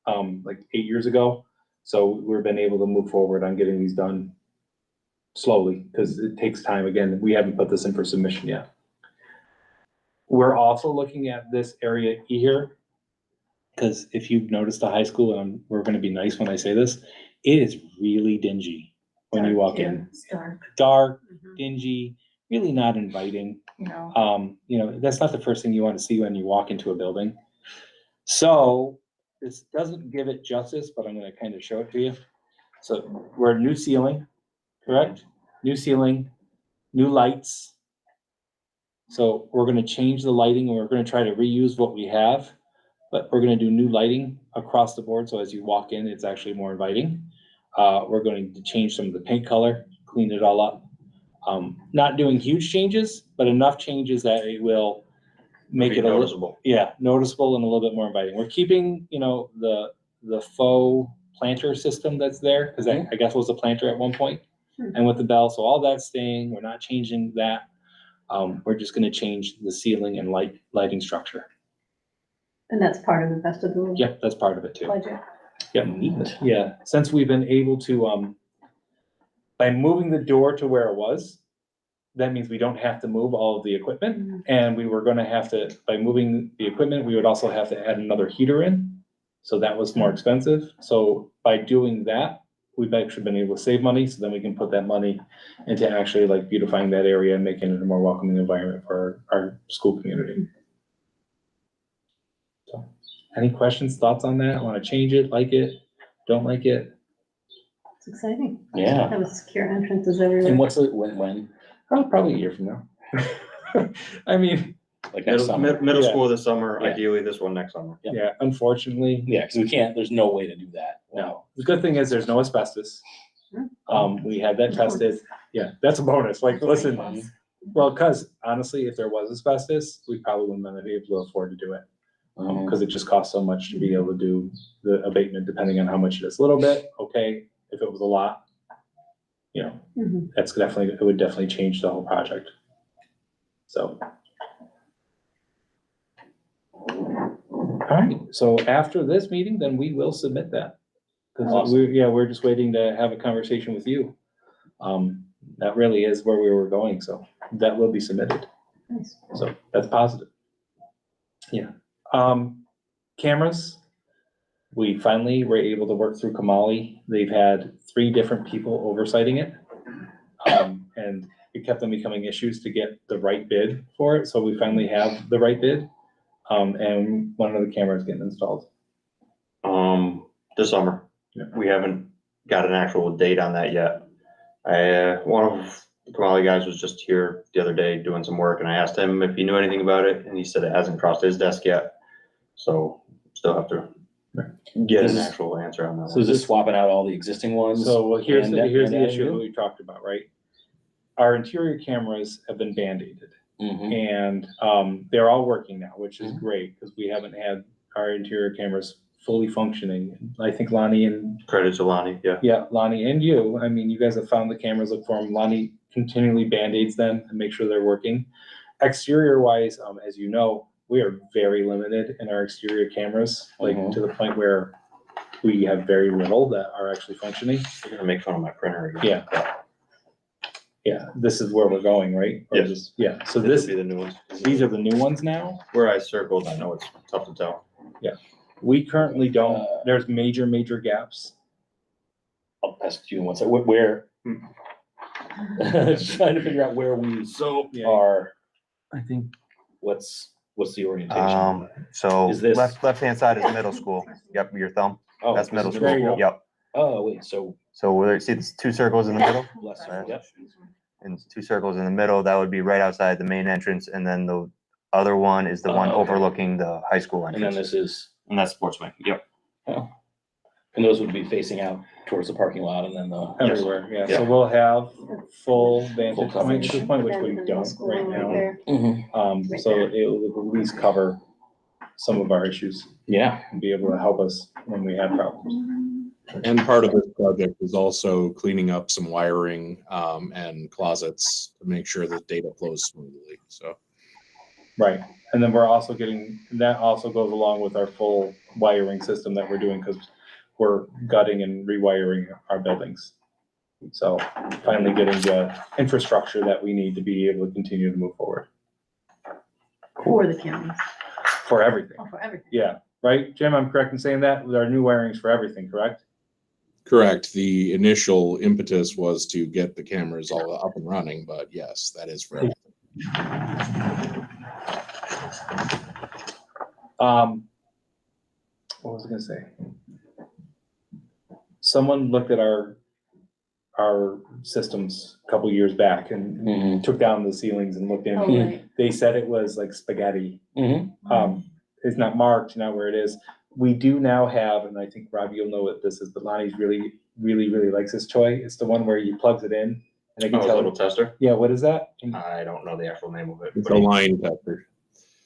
like 8 years ago. So we've been able to move forward on getting these done slowly because it takes time. Again, we haven't put this in for submission yet. We're also looking at this area here, because if you've noticed the high school, and we're going to be nice when I say this, it is really dingy when you walk in. It's dark, Dark, dingy, really not inviting. you know. You know, that's not the first thing you want to see when you walk into a building. So this doesn't give it justice, but I'm going to kind of show it to you. So we're new ceiling, correct? New ceiling, new lights. So we're going to change the lighting and we're going to try to reuse what we have, but we're going to do new lighting across the board. So as you walk in, it's actually more inviting. We're going to change some of the paint color, clean it all up. Not doing huge changes, but enough changes that it will make it noticeable. Noticeable and a little bit more inviting. We're keeping, you know, the faux planter system that's there, because I guess was a planter at one point, and with the bell. So all that's staying. We're not changing that. We're just going to change the ceiling and lighting structure. And that's part of the vestibule Yep, that's part of it too. project. Yep. Neat. Yeah, since we've been able to, by moving the door to where it was, that means we don't have to move all of the equipment. And we were gonna have to, by moving the equipment, we would also have to add another heater in. So that was more expensive. So by doing that, we've actually been able to save money. So then we can put that money into actually like beautifying that area and making it a more welcoming environment for our school community. So, any questions, thoughts on that? Want to change it, like it, don't like it? It's exciting. Yeah. Have a secure entrances everywhere. And what's it, when? Oh, probably a year from now. I mean, Like next summer? Middle Yeah. school this summer, Yeah. ideally this one next summer. Yep. yeah, unfortunately, Yeah, because we can't, there's no way to do that. no. The good thing is there's no asbestos. We had that tested. Yeah, that's a bonus. Like, listen, well, because honestly, if there was asbestos, we probably wouldn't have been able to afford to do it. Because it just costs so much to be able to do the abatement, depending on how much it is. A little bit, okay. If it was a lot, you know, that's definitely, it would definitely change the whole project. So. All right, so after this meeting, then we will submit that. Because Awesome. we're just waiting to have a conversation with you. That really is where we were going, so that will be submitted. Nice. So that's positive. Yeah. Cameras, we finally were able to work through Kamali. They've had 3 different people oversighting it. And it kept on becoming issues to get the right bid for it. So we finally have the right bid. And one of the cameras getting installed. This summer. Yeah. We haven't got an actual date on that yet. One of the Kamali guys was just here the other day doing some work, and I asked him if he knew anything about it, and he said it hasn't crossed his desk yet. So still have to get an actual answer on that So one. is this swapping out all the existing ones? So well, here's And the adding issue that new? we talked about, right? Our interior cameras have been band-aided. Mhm. And they're all working now, which is great, because we haven't had our interior cameras fully functioning. I think Lonnie and, Credit to Lonnie, yeah. Lonnie and you, I mean, you guys have found the cameras, look for them. Lonnie continually band-aids them and make sure they're working. Exterior wise, as you know, we are very limited in our exterior cameras, like to the point where we have very little that are actually functioning. You're gonna make fun of my printer again. Yeah, this is where we're going, right? Or Yes. just- Yeah, so This this, would be the new ones. these are the new ones now. Where I circled, I know it's tough to tell. We currently don't, there's major gaps. I'll ask you one second. Where? Just trying to figure out where we are. I think. What's the orientation? So Is this- left-hand side is middle school. Yep, your thumb. Oh, That's this middle is school. There you go. Yep. Oh, wait, so So where, see the 2 circles in the middle? less, Right. yep. And 2 circles in the middle, that would be right outside the main entrance. And then the other one is the one Okay. overlooking the high school And then entrance. this is, And that's sports wing, yep. oh, And those would be facing out towards the parking lot and then the. Everywhere, yeah. So Yeah. we'll have full vantage Full point, coverage. at this point, which we Middle don't school right now. there. Mhm. So it'll at least cover some of our issues Yeah, and be able to help us when we have problems. And part of this project is also cleaning up some wiring and closets to make sure that data flows smoothly. So Right. And then we're also getting, that also goes along with our full wiring system that we're doing because we're gutting and rewiring our buildings. So finally getting the infrastructure that we need to be able to continue to move forward For the cameras, for everything. oh, for everything. Yeah, right, Jim, I'm correct in saying that with our new wirings for everything, correct? correct. The initial impetus was to get the cameras all up and running, but yes, that is for everything. What was I gonna say? Someone looked at our systems a couple years back and Mhm. took down the ceilings and looked in. Oh, right. They said it was like spaghetti. Mhm. It's not marked, not where it is. We do now have, and I think Robbie, you'll know what this is, but Lonnie's really likes this toy. It's the one where you plugs it in and I can Oh, a tell. little tester? Yeah, what is that? I don't know the actual name of it. It's but a line tester.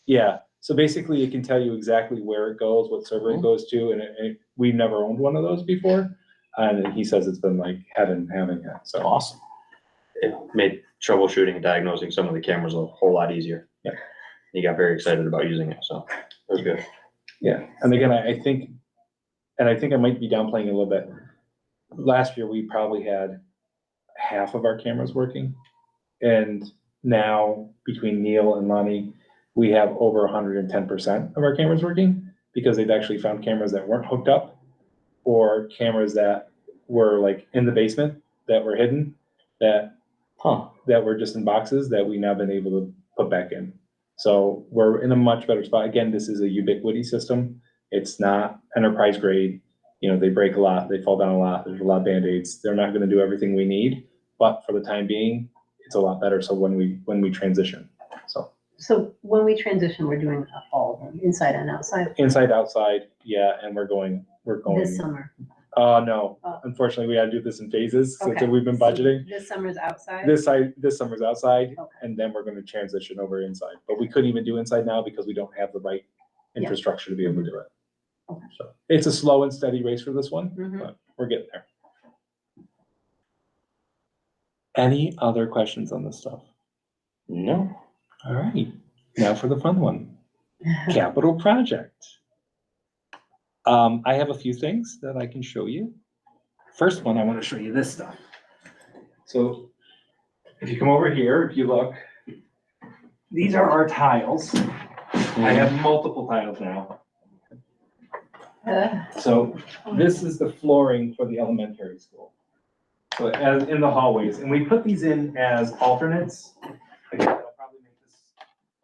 Yeah, so basically it can tell you exactly where it goes, what server it goes to, and we've never owned one of those before. And he says it's been like heaven having it, so. Awesome. It made troubleshooting and diagnosing some of the cameras a whole lot easier. Yeah. He got very excited about using it, so it was good. Yeah, and again, I think I might be downplaying a little bit. Last year, we probably had half of our cameras working. And now, between Neil and Lonnie, we have over 110% of our cameras working because they've actually found cameras that weren't hooked up or cameras that were like in the basement that were hidden, that were just in boxes that we now been able to put back in. So we're in a much better spot. Again, this is a ubiquity system. It's not enterprise grade. You know, they break a lot, they fall down a lot, there's a lot of Band-Aids. They're not gonna do everything we need, but for the time being, it's a lot better. So when we transition, So when we transition, we're doing all of them, inside and outside, inside, outside, yeah, and we're going. this summer. No, Oh. unfortunately, we gotta do this in phases, so Okay. we've been So budgeting. This summer's outside? This summer's outside, Okay. and then we're gonna transition over inside, but we couldn't even do inside now because we don't have the right Yeah. infrastructure to be able to do it. Okay. So it's a slow and steady race for this one, Mhm. but we're getting there. Any other questions on this stuff? No. All right, now for the fun one, capital project. I have a few things that I can show you. First one, I want to show you this stuff. So if you come over here, if you look, these are our tiles. I have multiple tiles now. So this is the flooring for the elementary school. So as in the hallways, and we put these in as alternates. Again, I'll probably make this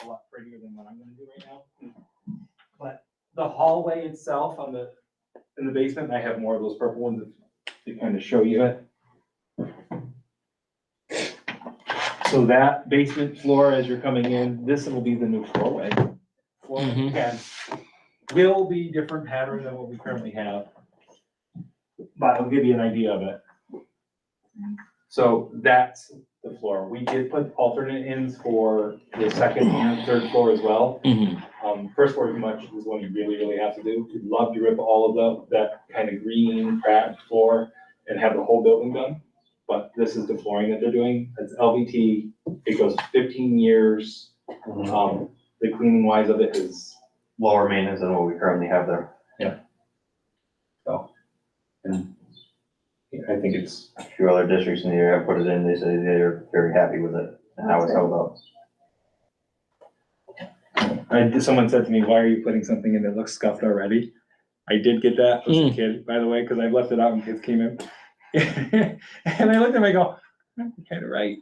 a lot prettier than what I'm gonna do right now. But the hallway itself in the basement, I have more of those purple ones to kind of show you it. So that basement floor, as you're coming in, this will be the new floorway. Mhm. Again, will be different pattern than what we currently have. But I'll give you an idea of it. So that's the floor. We did put alternate ends for the second and third floor as well. Mhm. First floor is much, is one you really have to do. We'd love to rip all of that kind of green cracked floor and have the whole building done. But this is the flooring that they're doing. It's LVT. It goes 15 years. The cleaning wise of it is, Lower maintenance than what we currently have there. so. And I think it's, A few other districts in the area have put it in, they say they're very happy with it and how it's held up. someone said to me, why are you putting something in that looks scuffed already? I did get that as a kid, by the way, because I left it out when kids came in. And I looked at them, I go, you're kind of right.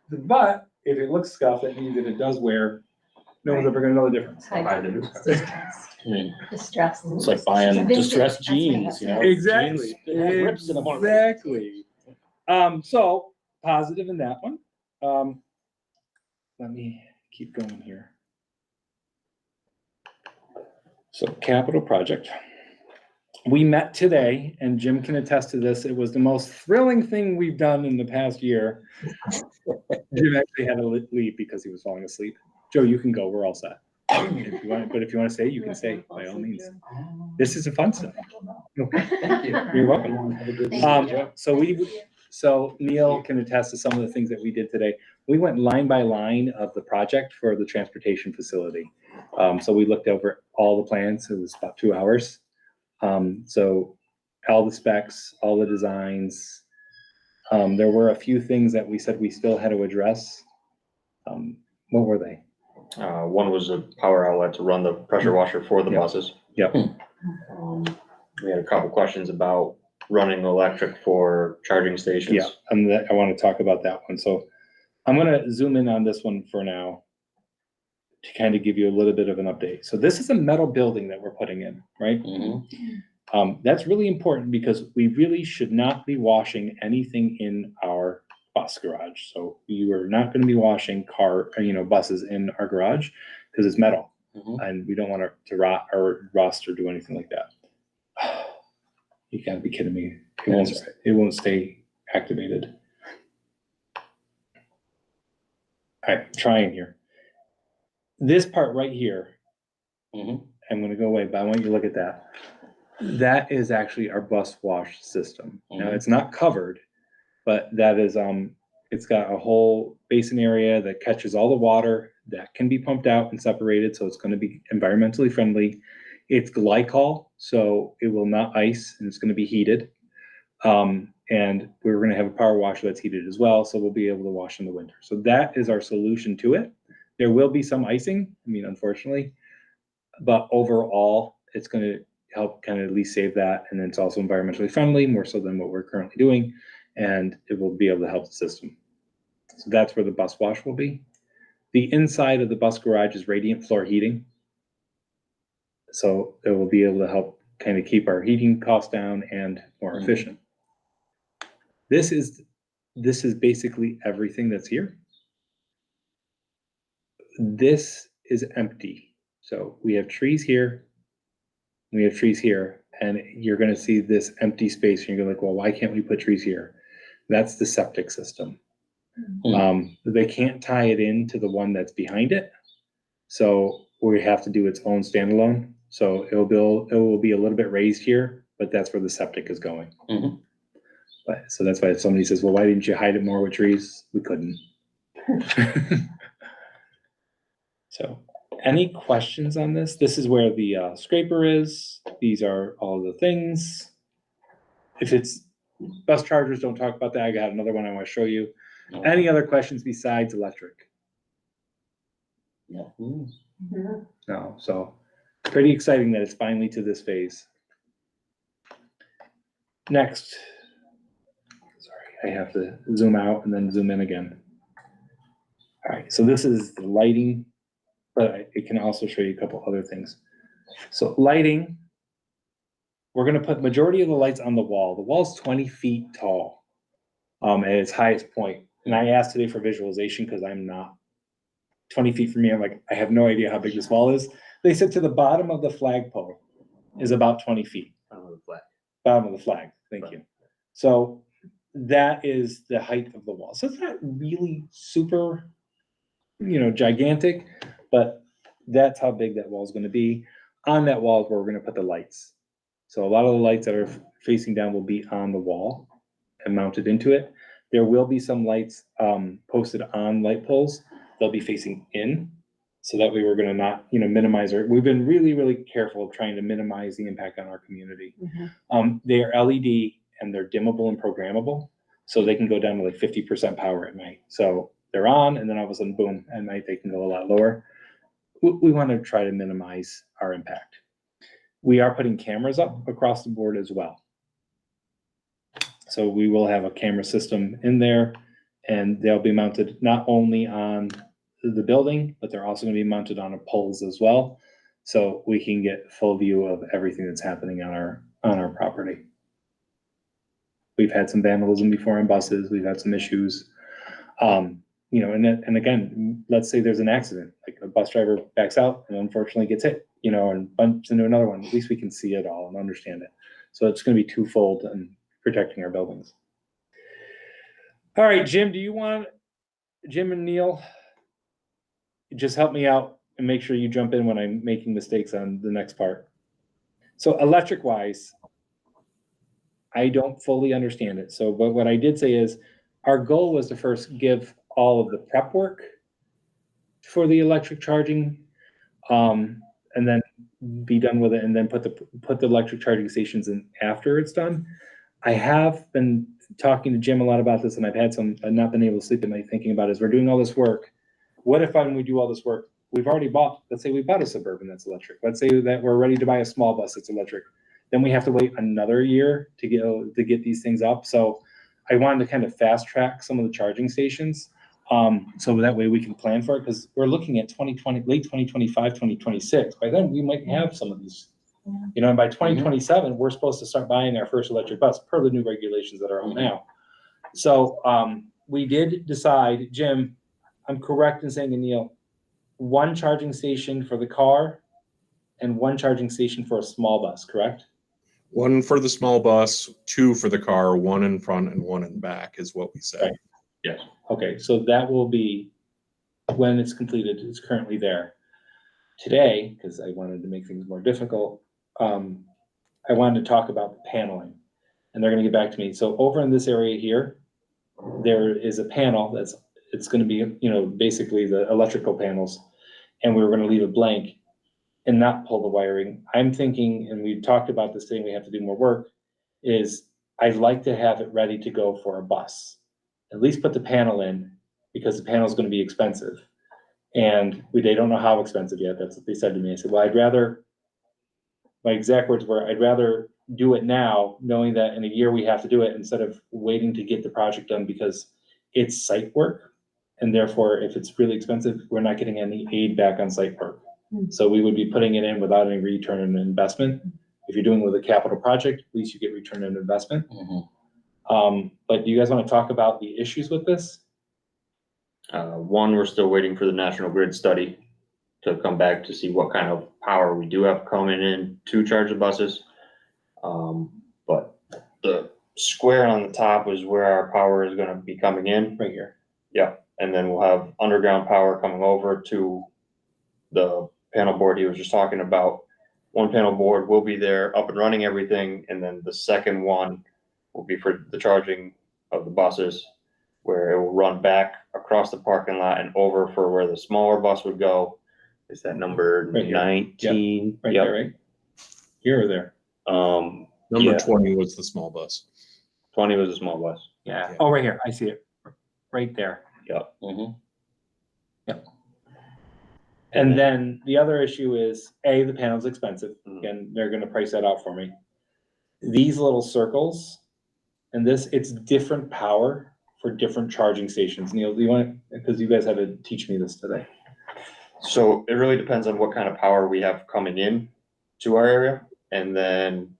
But if it looks scuffed, that means that it does wear, no one's ever gonna know the difference. Buy the new stuff. Distressed. It's like buying distressed jeans, you know? Exactly, Jeans, it has rips in them already. exactly. So positive in that one. Let me keep going here. So capital project. We met today, and Jim can attest to this. It was the most thrilling thing we've done in the past year. Jim actually had to leave because he was falling asleep. Joe, you can go. We're all set. If you want, but if you want to stay, you can stay by all means. This is a fun stuff. Okay. Thank you. You're welcome. So Neil can attest to some of the things that we did today. We went line by line of the project for the transportation facility. So we looked over all the plans. It was about 2 hours. So all the specs, all the designs. There were a few things that we said we still had to address. What were they? One was a power outlet to run the pressure washer for the Yep. buses. Yep. We had a couple questions about running electric for charging stations. Yeah, I want to talk about that one. So I'm going to zoom in on this one for now to kind of give you a little bit of an update. So this is a metal building that we're putting in, right? That's really important because we really should not be washing anything in our bus garage. So you are not going to be washing buses in our garage because it's metal and we don't want it to rot or rust or do anything like that. You gotta be kidding me. It won't stay activated. All right, trying here. This part right here, I'm gonna go away, but I want you to look at that. That is actually our bus wash system. Now it's not covered, but that is, it's got a whole basin area that catches all the water that can be pumped out and separated. So it's gonna be environmentally friendly. It's glycol, so it will not ice and it's gonna be heated. And we're gonna have a power washer that's heated as well. So we'll be able to wash in the winter. So that is our solution to it. There will be some icing, unfortunately, but overall it's gonna help kind of at least save that. And then it's also environmentally friendly, more so than what we're currently doing. And it will be able to help the system. So that's where the bus wash will be. The inside of the bus garage is radiant floor heating. So it will be able to help kind of keep our heating costs down and more efficient. This is basically everything that's here. This is empty. So we have trees here, we have trees here, and you're gonna see this empty space and you're gonna be like, well, why can't we put trees here? That's the septic system. They can't tie it into the one that's behind it. So we have to do its own standalone. So it will be a little bit raised here, but that's where the septic is going. But, so that's why if somebody says, well, why didn't you hide it more with trees? We couldn't. So any questions on this? This is where the scraper is. These are all the things. If it's bus chargers, don't talk about that. I got another one I want to show you. Any other questions besides electric? No. So pretty exciting that it's finally to this phase. Next. Sorry, I have to zoom out and then zoom in again. All right, so this is the lighting, but it can also show you a couple other things. So lighting, we're gonna put majority of the lights on the wall. The wall's 20 feet tall at its highest point. And I asked today for visualization because I'm not 20 feet from me. I'm like, I have no idea how big this wall is. They said to the bottom of the flagpole is about 20 feet. Bottom of the flag, thank you. So that is the height of the wall. So it's not really super, gigantic, but that's how big that wall is going to be. On that wall is where we're going to put the lights. So a lot of the lights that are facing down will be on the wall and mounted into it. There will be some lights posted on light poles. They'll be facing in. So that way we're going to not, minimize we've been really, really careful of trying to minimize the impact on our community. They are LED and they're dimmable and programmable. So they can go down to like 50% power at night. So they're on and then all of a sudden, boom, at night they can go a lot lower. We want to try to minimize our impact. We are putting cameras up across the board as well. So we will have a camera system in there and they'll be mounted not only on the building, but they're also going to be mounted on poles as well. So we can get full view of everything that's happening on our property. We've had some vandalism before on buses. We've had some issues. And again, let's say there's an accident, like a bus driver backs out and unfortunately gets hit, and bumps into another one. At least we can see it all and understand it. So it's gonna be twofold in protecting our buildings. All right, Jim and Neil, just help me out and make sure you jump in when I'm making mistakes on the next part. So electric wise, I don't fully understand it. So, but what I did say is our goal was to first give all of the prep work for the electric charging, and then be done with it, and then put the electric charging stations in after it's done. I have been talking to Jim a lot about this, and I've not been able to sleep at night thinking about it. As we're doing all this work, what if when we do all this work, we've already let's say we bought a Suburban that's electric. Let's say that we're ready to buy a small bus that's electric. Then we have to wait another year to get these things up. So I wanted to kind of fast track some of the charging stations. So that way we can plan for it, because we're looking at 2020, late 2025, 2026. By then we might have some of these, and by 2027, we're supposed to start buying our first electric bus per the new regulations that are out now. So we did decide, Jim, I'm correct in saying, Neil, one charging station for the car and one charging station for a small bus, correct? One for the small bus, two for the car, one in front and one in back is what we said. Right. Yes. Okay, so that will be, when it's completed, it's currently there. Today, because I wanted to make things more difficult, I wanted to talk about the paneling, and they're gonna get back to me. So over in this area here, there is a panel it's gonna be, basically the electrical panels, and we were gonna leave it blank and not pull the wiring. I'm thinking, and we talked about this thing, we have to do more work, is I'd like to have it ready to go for a bus. At least put the panel in, because the panel is gonna be expensive. And they don't know how expensive yet. That's what they said to me. I said, well, my exact words were, I'd rather do it now, knowing that in a year we have to do it, instead of waiting to get the project done, because it's site work. And therefore, if it's really expensive, we're not getting any aid back on site work. So we would be putting it in without any return on investment. If you're doing with a capital project, at least you get return on investment. But do you guys want to talk about the issues with this? One, we're still waiting for the National Grid study to come back to see what kind of power we do have coming in to charge the buses. But the square on the top is where our power is gonna be coming in. Right here. Yeah, and then we'll have underground power coming over to the panel board he was just talking about. One panel board will be there, up and running everything, and then the second one will be for the charging of the buses, where it will run back across the parking lot and over for where the smaller bus would go. Is that number Right here. 19? Right Yep. there, right? Here or there? Number Yeah. 20 was the small bus. 20 was a small bus. Yeah. Yeah. Oh, right here. I see it. Right there. Yep. And then the other issue is, the panel's expensive. Mhm. Again, they're gonna price that out for me. These little circles, and it's different power for different charging stations. Neil, do you want, because you guys had to teach me this today. So it really depends on what kind of power we have coming in to our area, and then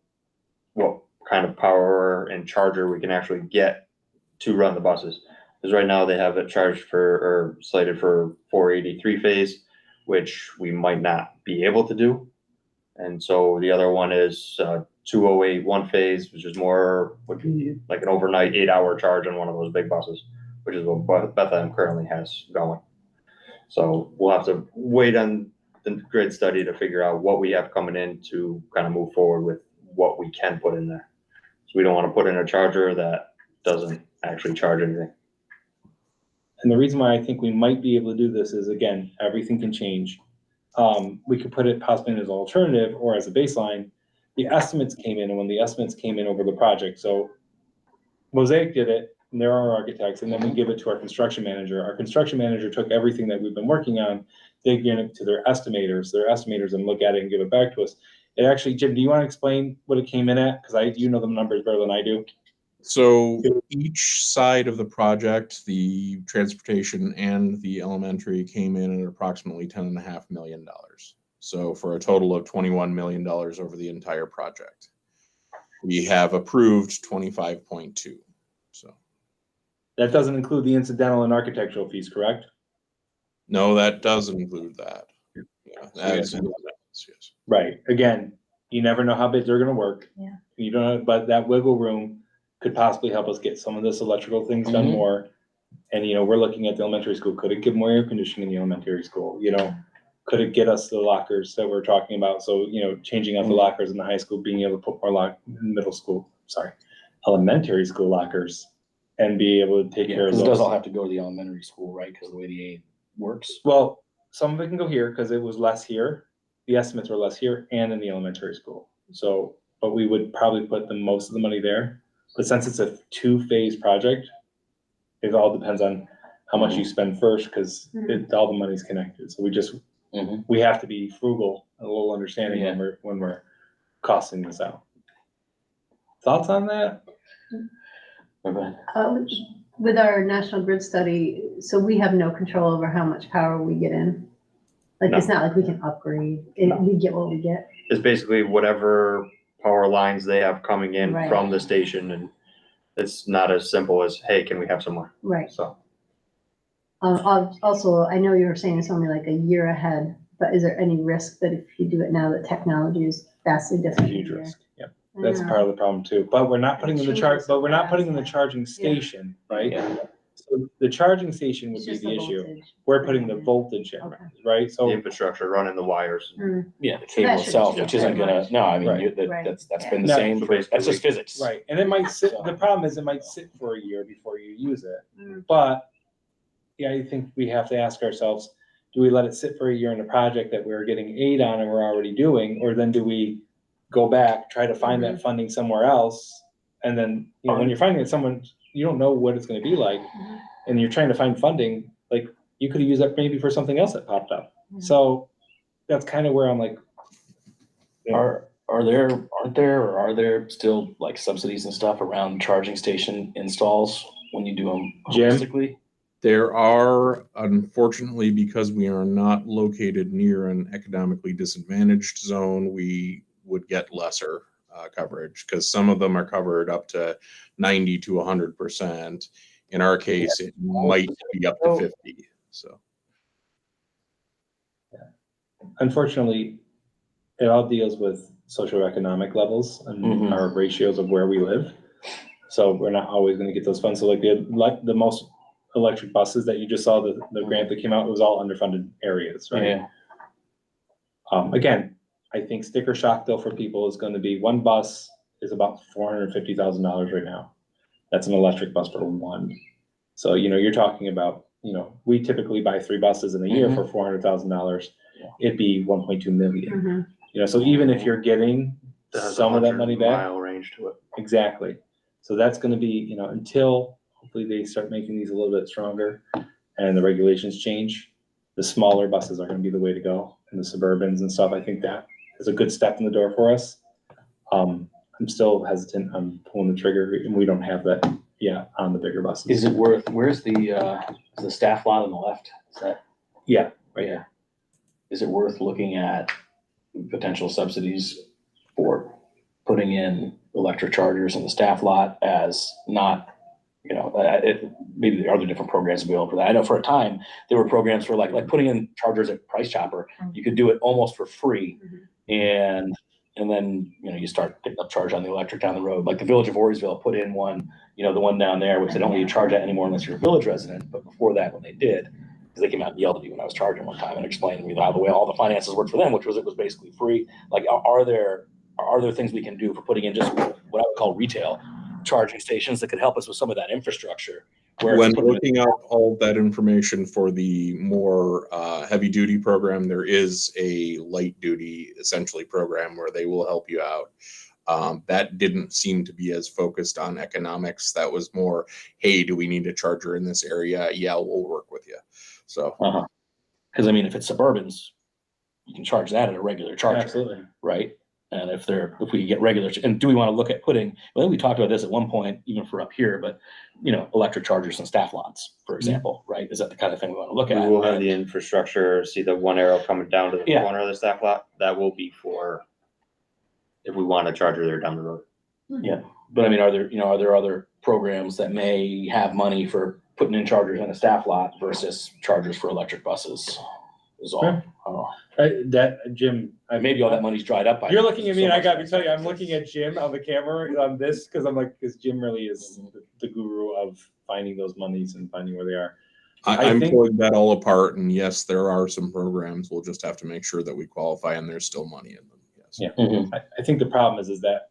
what kind of power and charger we can actually get to run the buses. Because right now they have it charged or slated for 483 phase, which we might not be able to do. And so the other one is 208 one phase, which is would be like an overnight 8-hour charge on one of those big buses, which is what Bethlehem currently has going. So we'll have to wait on the grid study to figure out what we have coming in to kind of move forward with what we can put in there. So we don't want to put in a charger that doesn't actually charge anything. And the reason why I think we might be able to do this is, again, everything can change. We could put it possibly as an alternative or as a baseline. The estimates came in, and when the estimates came in over the project, so Mosaic did it, and they're our architects, and then we give it to our construction manager. Our construction manager took everything that we've been working on, they give it to their estimators. Their estimators and look at it and give it back to us. It actually, Jim, do you want to explain what it came in at? Because you know the numbers better than I do. So each side of the project, the transportation and the elementary, came in at approximately $10.5 million. So for a total of $21 million over the entire project. We have approved 25.2. So That doesn't include the incidental and architectural fees, correct? no, that does include that. Yeah, that is, yes. Right. Again, You never know how big they're gonna work. Yeah. You don't know, but that wiggle room could possibly help us get some of this electrical things done Mhm. more. And, we're looking at the elementary school. Could it give more air conditioning in the elementary school? Could it get us the lockers that we're talking about? So, changing out the Mhm. lockers in the high school, being able to put more elementary school lockers and be able to take Yeah, care of because it does all those. have to go to the elementary school, right? Because of the way the aid works. Well, some of it can go here because it was less here. The estimates were less here and in the elementary school. So, but we would probably put most of the money there. But since it's a 2-phase project, it all depends on how much you spend first, because all the money's connected. So Mhm. we have to be frugal, a little understanding Yeah. when we're costing this out. Thoughts on that? With our national grid study, so we have no control over how much power we get in. Like, it's not like we can upgrade, we get what we get. It's basically whatever power lines they have coming in Right. from the station, and it's not as simple as, hey, can we have some more? Right. So Also, I know you were saying it's only like a year ahead, but is there any risk that if you do it now, the technology is vastly It's a different? huge in a year? risk. Yep. I That's know. part of the problem too. But we're not putting in the charging station, right? Yeah. So the charging station would It's be just the the issue. voltage. We're putting the voltage in, Okay. right? the So, infrastructure, running the wires. Yeah, the So cable that shouldn't itself, change which isn't very gonna, much. no, I mean, Right. Right. that's Yeah. been the No. same, So that's just basically- physics. right, and it might sit, So- the problem is it might sit for a year before you use it. Mm. But, yeah, I think we have to ask ourselves, do we let it sit for a year in a project that we're getting aid on and we're already doing? Or then do we go back, try to find that funding somewhere else? And then, when you're finding it someone, you don't know what it's gonna be like, and you're trying to find funding, like, you could have used that maybe for something else that popped up. Yeah. So that's kind of where I'm like, Aren't there, or are there still like subsidies and stuff around charging station installs when you do them Jim? holistically? There are, unfortunately, because we are not located near an economically disadvantaged zone, we would get lesser coverage, because some of them are covered up to 90 to 100%. In our case, it might be up to 50. So unfortunately, it all deals with socioeconomic levels and Mhm. our ratios of where we live. So we're not always gonna get those funds. So like the most electric buses that you just saw, the grant that came out, it was all underfunded areas, right? Yeah, Again, I think sticker shock though for people is gonna be, one bus is about $450,000 right now. That's an electric bus for one. So, you're talking about, we typically buy 3 buses in a year for $400,000. Yeah. It'd be 1.2 million. Mhm. So even if you're getting That has some of that money back, 100-mile range to it. exactly. So that's gonna be, until hopefully they start making these a little bit stronger and the regulations change, the smaller buses are gonna be the way to go, and the Suburbans and stuff. I think that is a good step in the door for us. I'm still hesitant on pulling the trigger, and we don't have that yet on the bigger buses. is it worth, where's the staff lot on the left? Is that? Yeah, Yeah. Is it worth looking at potential subsidies for putting in electric chargers in the staff lot as not, maybe there are other different programs available for that. I know for a time, there were programs for like putting in chargers at Price Chopper. You could do it almost for free. And then, you start picking up charge on the electric down the road. Like the Village of Voorheesville put in one, the one down there, which they don't let you charge that anymore unless you're a village resident. But before that, when they did, because they came out and yelled at me when I was charging one time and explained to me how the way all the finances worked for them, which was it was basically free. Like, are there things we can do for putting in just what I would call retail charging stations that could help us with some of that infrastructure? when looking up all that information for the more heavy duty program, there is a light duty essentially program where they will help you out. That didn't seem to be as focused on economics. That was more, hey, do we need a charger in this area? Yeah, we'll work with you. So, because I mean, if it's Suburbans, you can charge that at a regular charger, absolutely. right? And if we get regular, and do we want to look at putting? I think we talked about this at one point, even for up here, but electric chargers and staff lots, for example, right? Is that the kind of thing we want to look We at? will have the infrastructure, see the one arrow coming down to the Yeah. corner of the staff lot. That will be for if we want a charger there down the road. Yeah, but I mean, are there other programs that may have money for putting in chargers in a staff lot versus chargers for electric buses? is all. I don't know. That, Jim, Maybe all that money's dried up by. You're now, looking at because me and I there's so gotta much tell you, I'm expense. looking at Jim on the camera on this, cause I'm like, cause Jim really is the guru of finding those monies and finding where they are. I I'm think- pulling that all apart, and yes, there are some programs. We'll just have to make sure that we qualify, and there's still money in them. Yes. Yeah. Mhm. I think the problem is that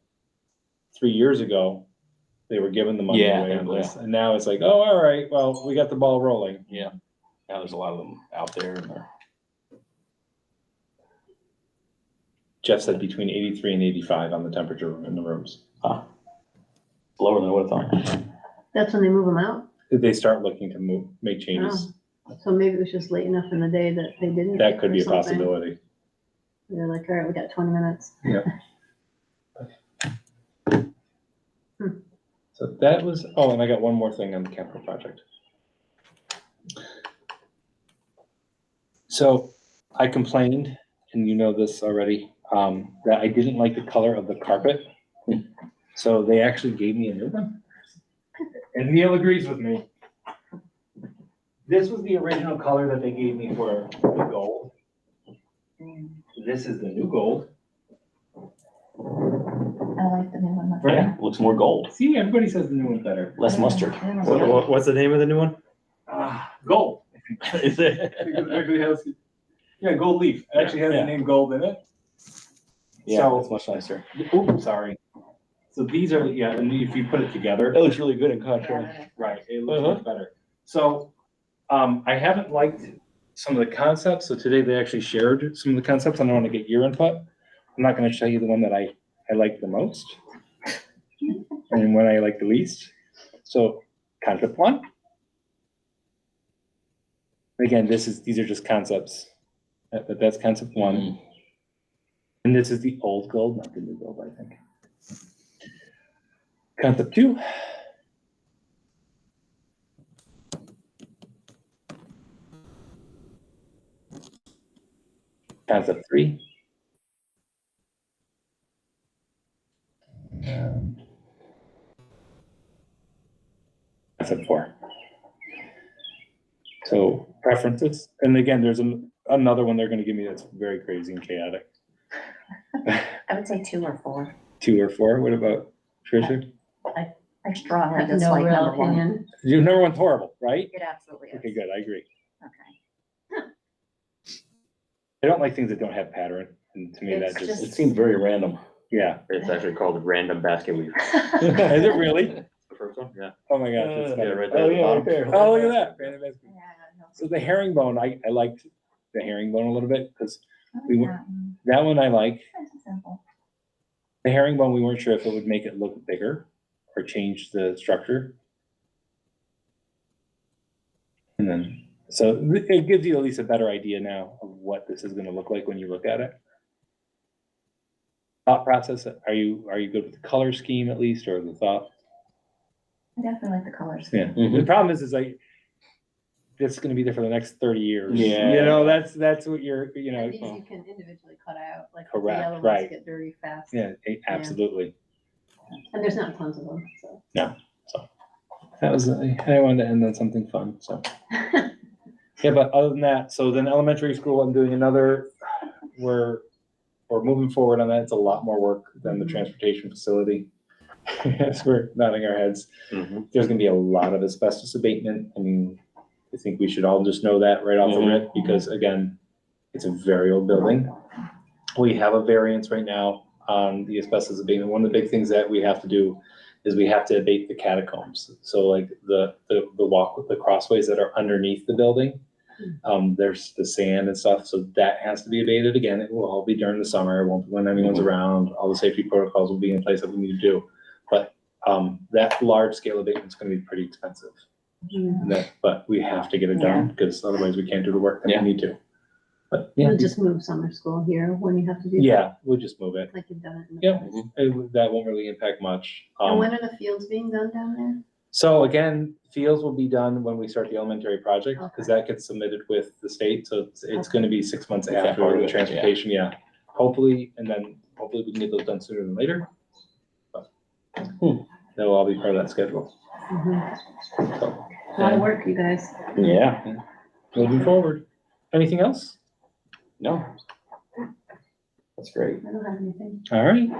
3 years ago, they were giving the money Yeah, away on yeah. this, and now it's like, oh, all right, well, we got the ball rolling. Yeah, now there's a lot of them out there and they're. Jeff said between 83 and 85 on the temperature in the rooms. Lower than I would have thought. That's when they move them out. They start looking to make changes. So maybe it was just late enough in the day that they didn't. That could or be a something. possibility. They're like, all right, we got 20 minutes. So that was, oh, and I got one more thing on the capital project. So I complained, and you know this already, that I didn't like the color of the carpet. So they actually gave me a new one. And Neil agrees with me. This was the original color that they gave me for the gold. This is the new gold. I like the new one much Yeah, better. looks more gold, See, everybody says the new one's better. less mustard. What's the name of the new one? Gold. Is it? It actually has, yeah, gold leaf. It actually has the Yeah. name gold in it. Yeah, So- it's much nicer. Oops, sorry. So these are, yeah, and if you put it together, It looks really good in contrast. right, it looks Uh-huh. much better. So, I haven't liked some of the concepts, so today they actually shared some of the concepts, and I want to get your input. I'm not gonna show you the one that I like the most, and one I like the least. So, concept one. Again, these are just concepts, but that's concept one. Mhm. And this is the old gold, not the new gold, I think. Concept two. Concept three. Concept four. So preferences, and again, there's another one they're gonna give me that's very crazy and chaotic. I would say 2 or 4. 2 or 4, what about Tricia? I strongly Have no dislike real number 1. opinion. Number one's horrible, right? It absolutely is. Okay, good, I agree. Okay. I don't like things that don't have pattern, and to me that It's just, It seemed very random. yeah. It's actually called random basket weave. Is it really? The first one, yeah. Oh my gosh, that's Yeah, funny. right there at the bottom. Oh, look at that. Random basket. Yeah, no. So the herringbone, I liked the herringbone a little bit, because I like we that were- one. that one I like. Nice and simple. The herringbone, we weren't sure if it would make it look bigger or change the structure. And then, so it gives you at least a better idea now of what this is gonna look like when you look at it. Thought process, are you good with the color scheme at least, or the thought? I definitely like the colors. Yeah, the problem is like, it's gonna be there for the next 30 years. Yeah. You know, that's what you're, you know, And these you can individually cut out, like the Correct, yellow ones right. get dirty fast. yeah, absolutely. And there's not tons of them, so. That was, I wanted to end on something fun, so. Yeah, but other than that, so then elementary school, I'm doing another, we're moving forward on that. It's a lot more work than the transportation facility. Yes, we're nodding our heads. Mhm. There's gonna be a lot of asbestos abatement. I mean, I think we should all just know that right off the rip, because again, it's a very old building. We have a variance right now on the asbestos abatement. One of the big things that we have to do is we have to abate the catacombs. So like the walk, the crossways that are underneath the building. There's the sand and stuff, so that has to be abated. Again, it will all be during the summer, it won't be when anyone's around. All the safety protocols will be in place that we need to do. But that large scale abatement is gonna be pretty expensive. But we have to get it done, because otherwise we can't do the work that Yeah. we need to. But yeah, You'll just move summer school here when you have to do that. yeah, we'll just move it. Like you've done it in the Yeah. past. That won't really impact much. And when are the fields being done down there? So again, fields will be done when we start the elementary project, because that gets submitted with the state, so it's gonna be 6 months Okay. after the transportation, yeah. Hopefully, and then hopefully we can get those done sooner than later. But That will all be part of that schedule. A lot of work, you guys. Yeah. Moving forward. Anything else? No. That's great. I don't have anything. All right.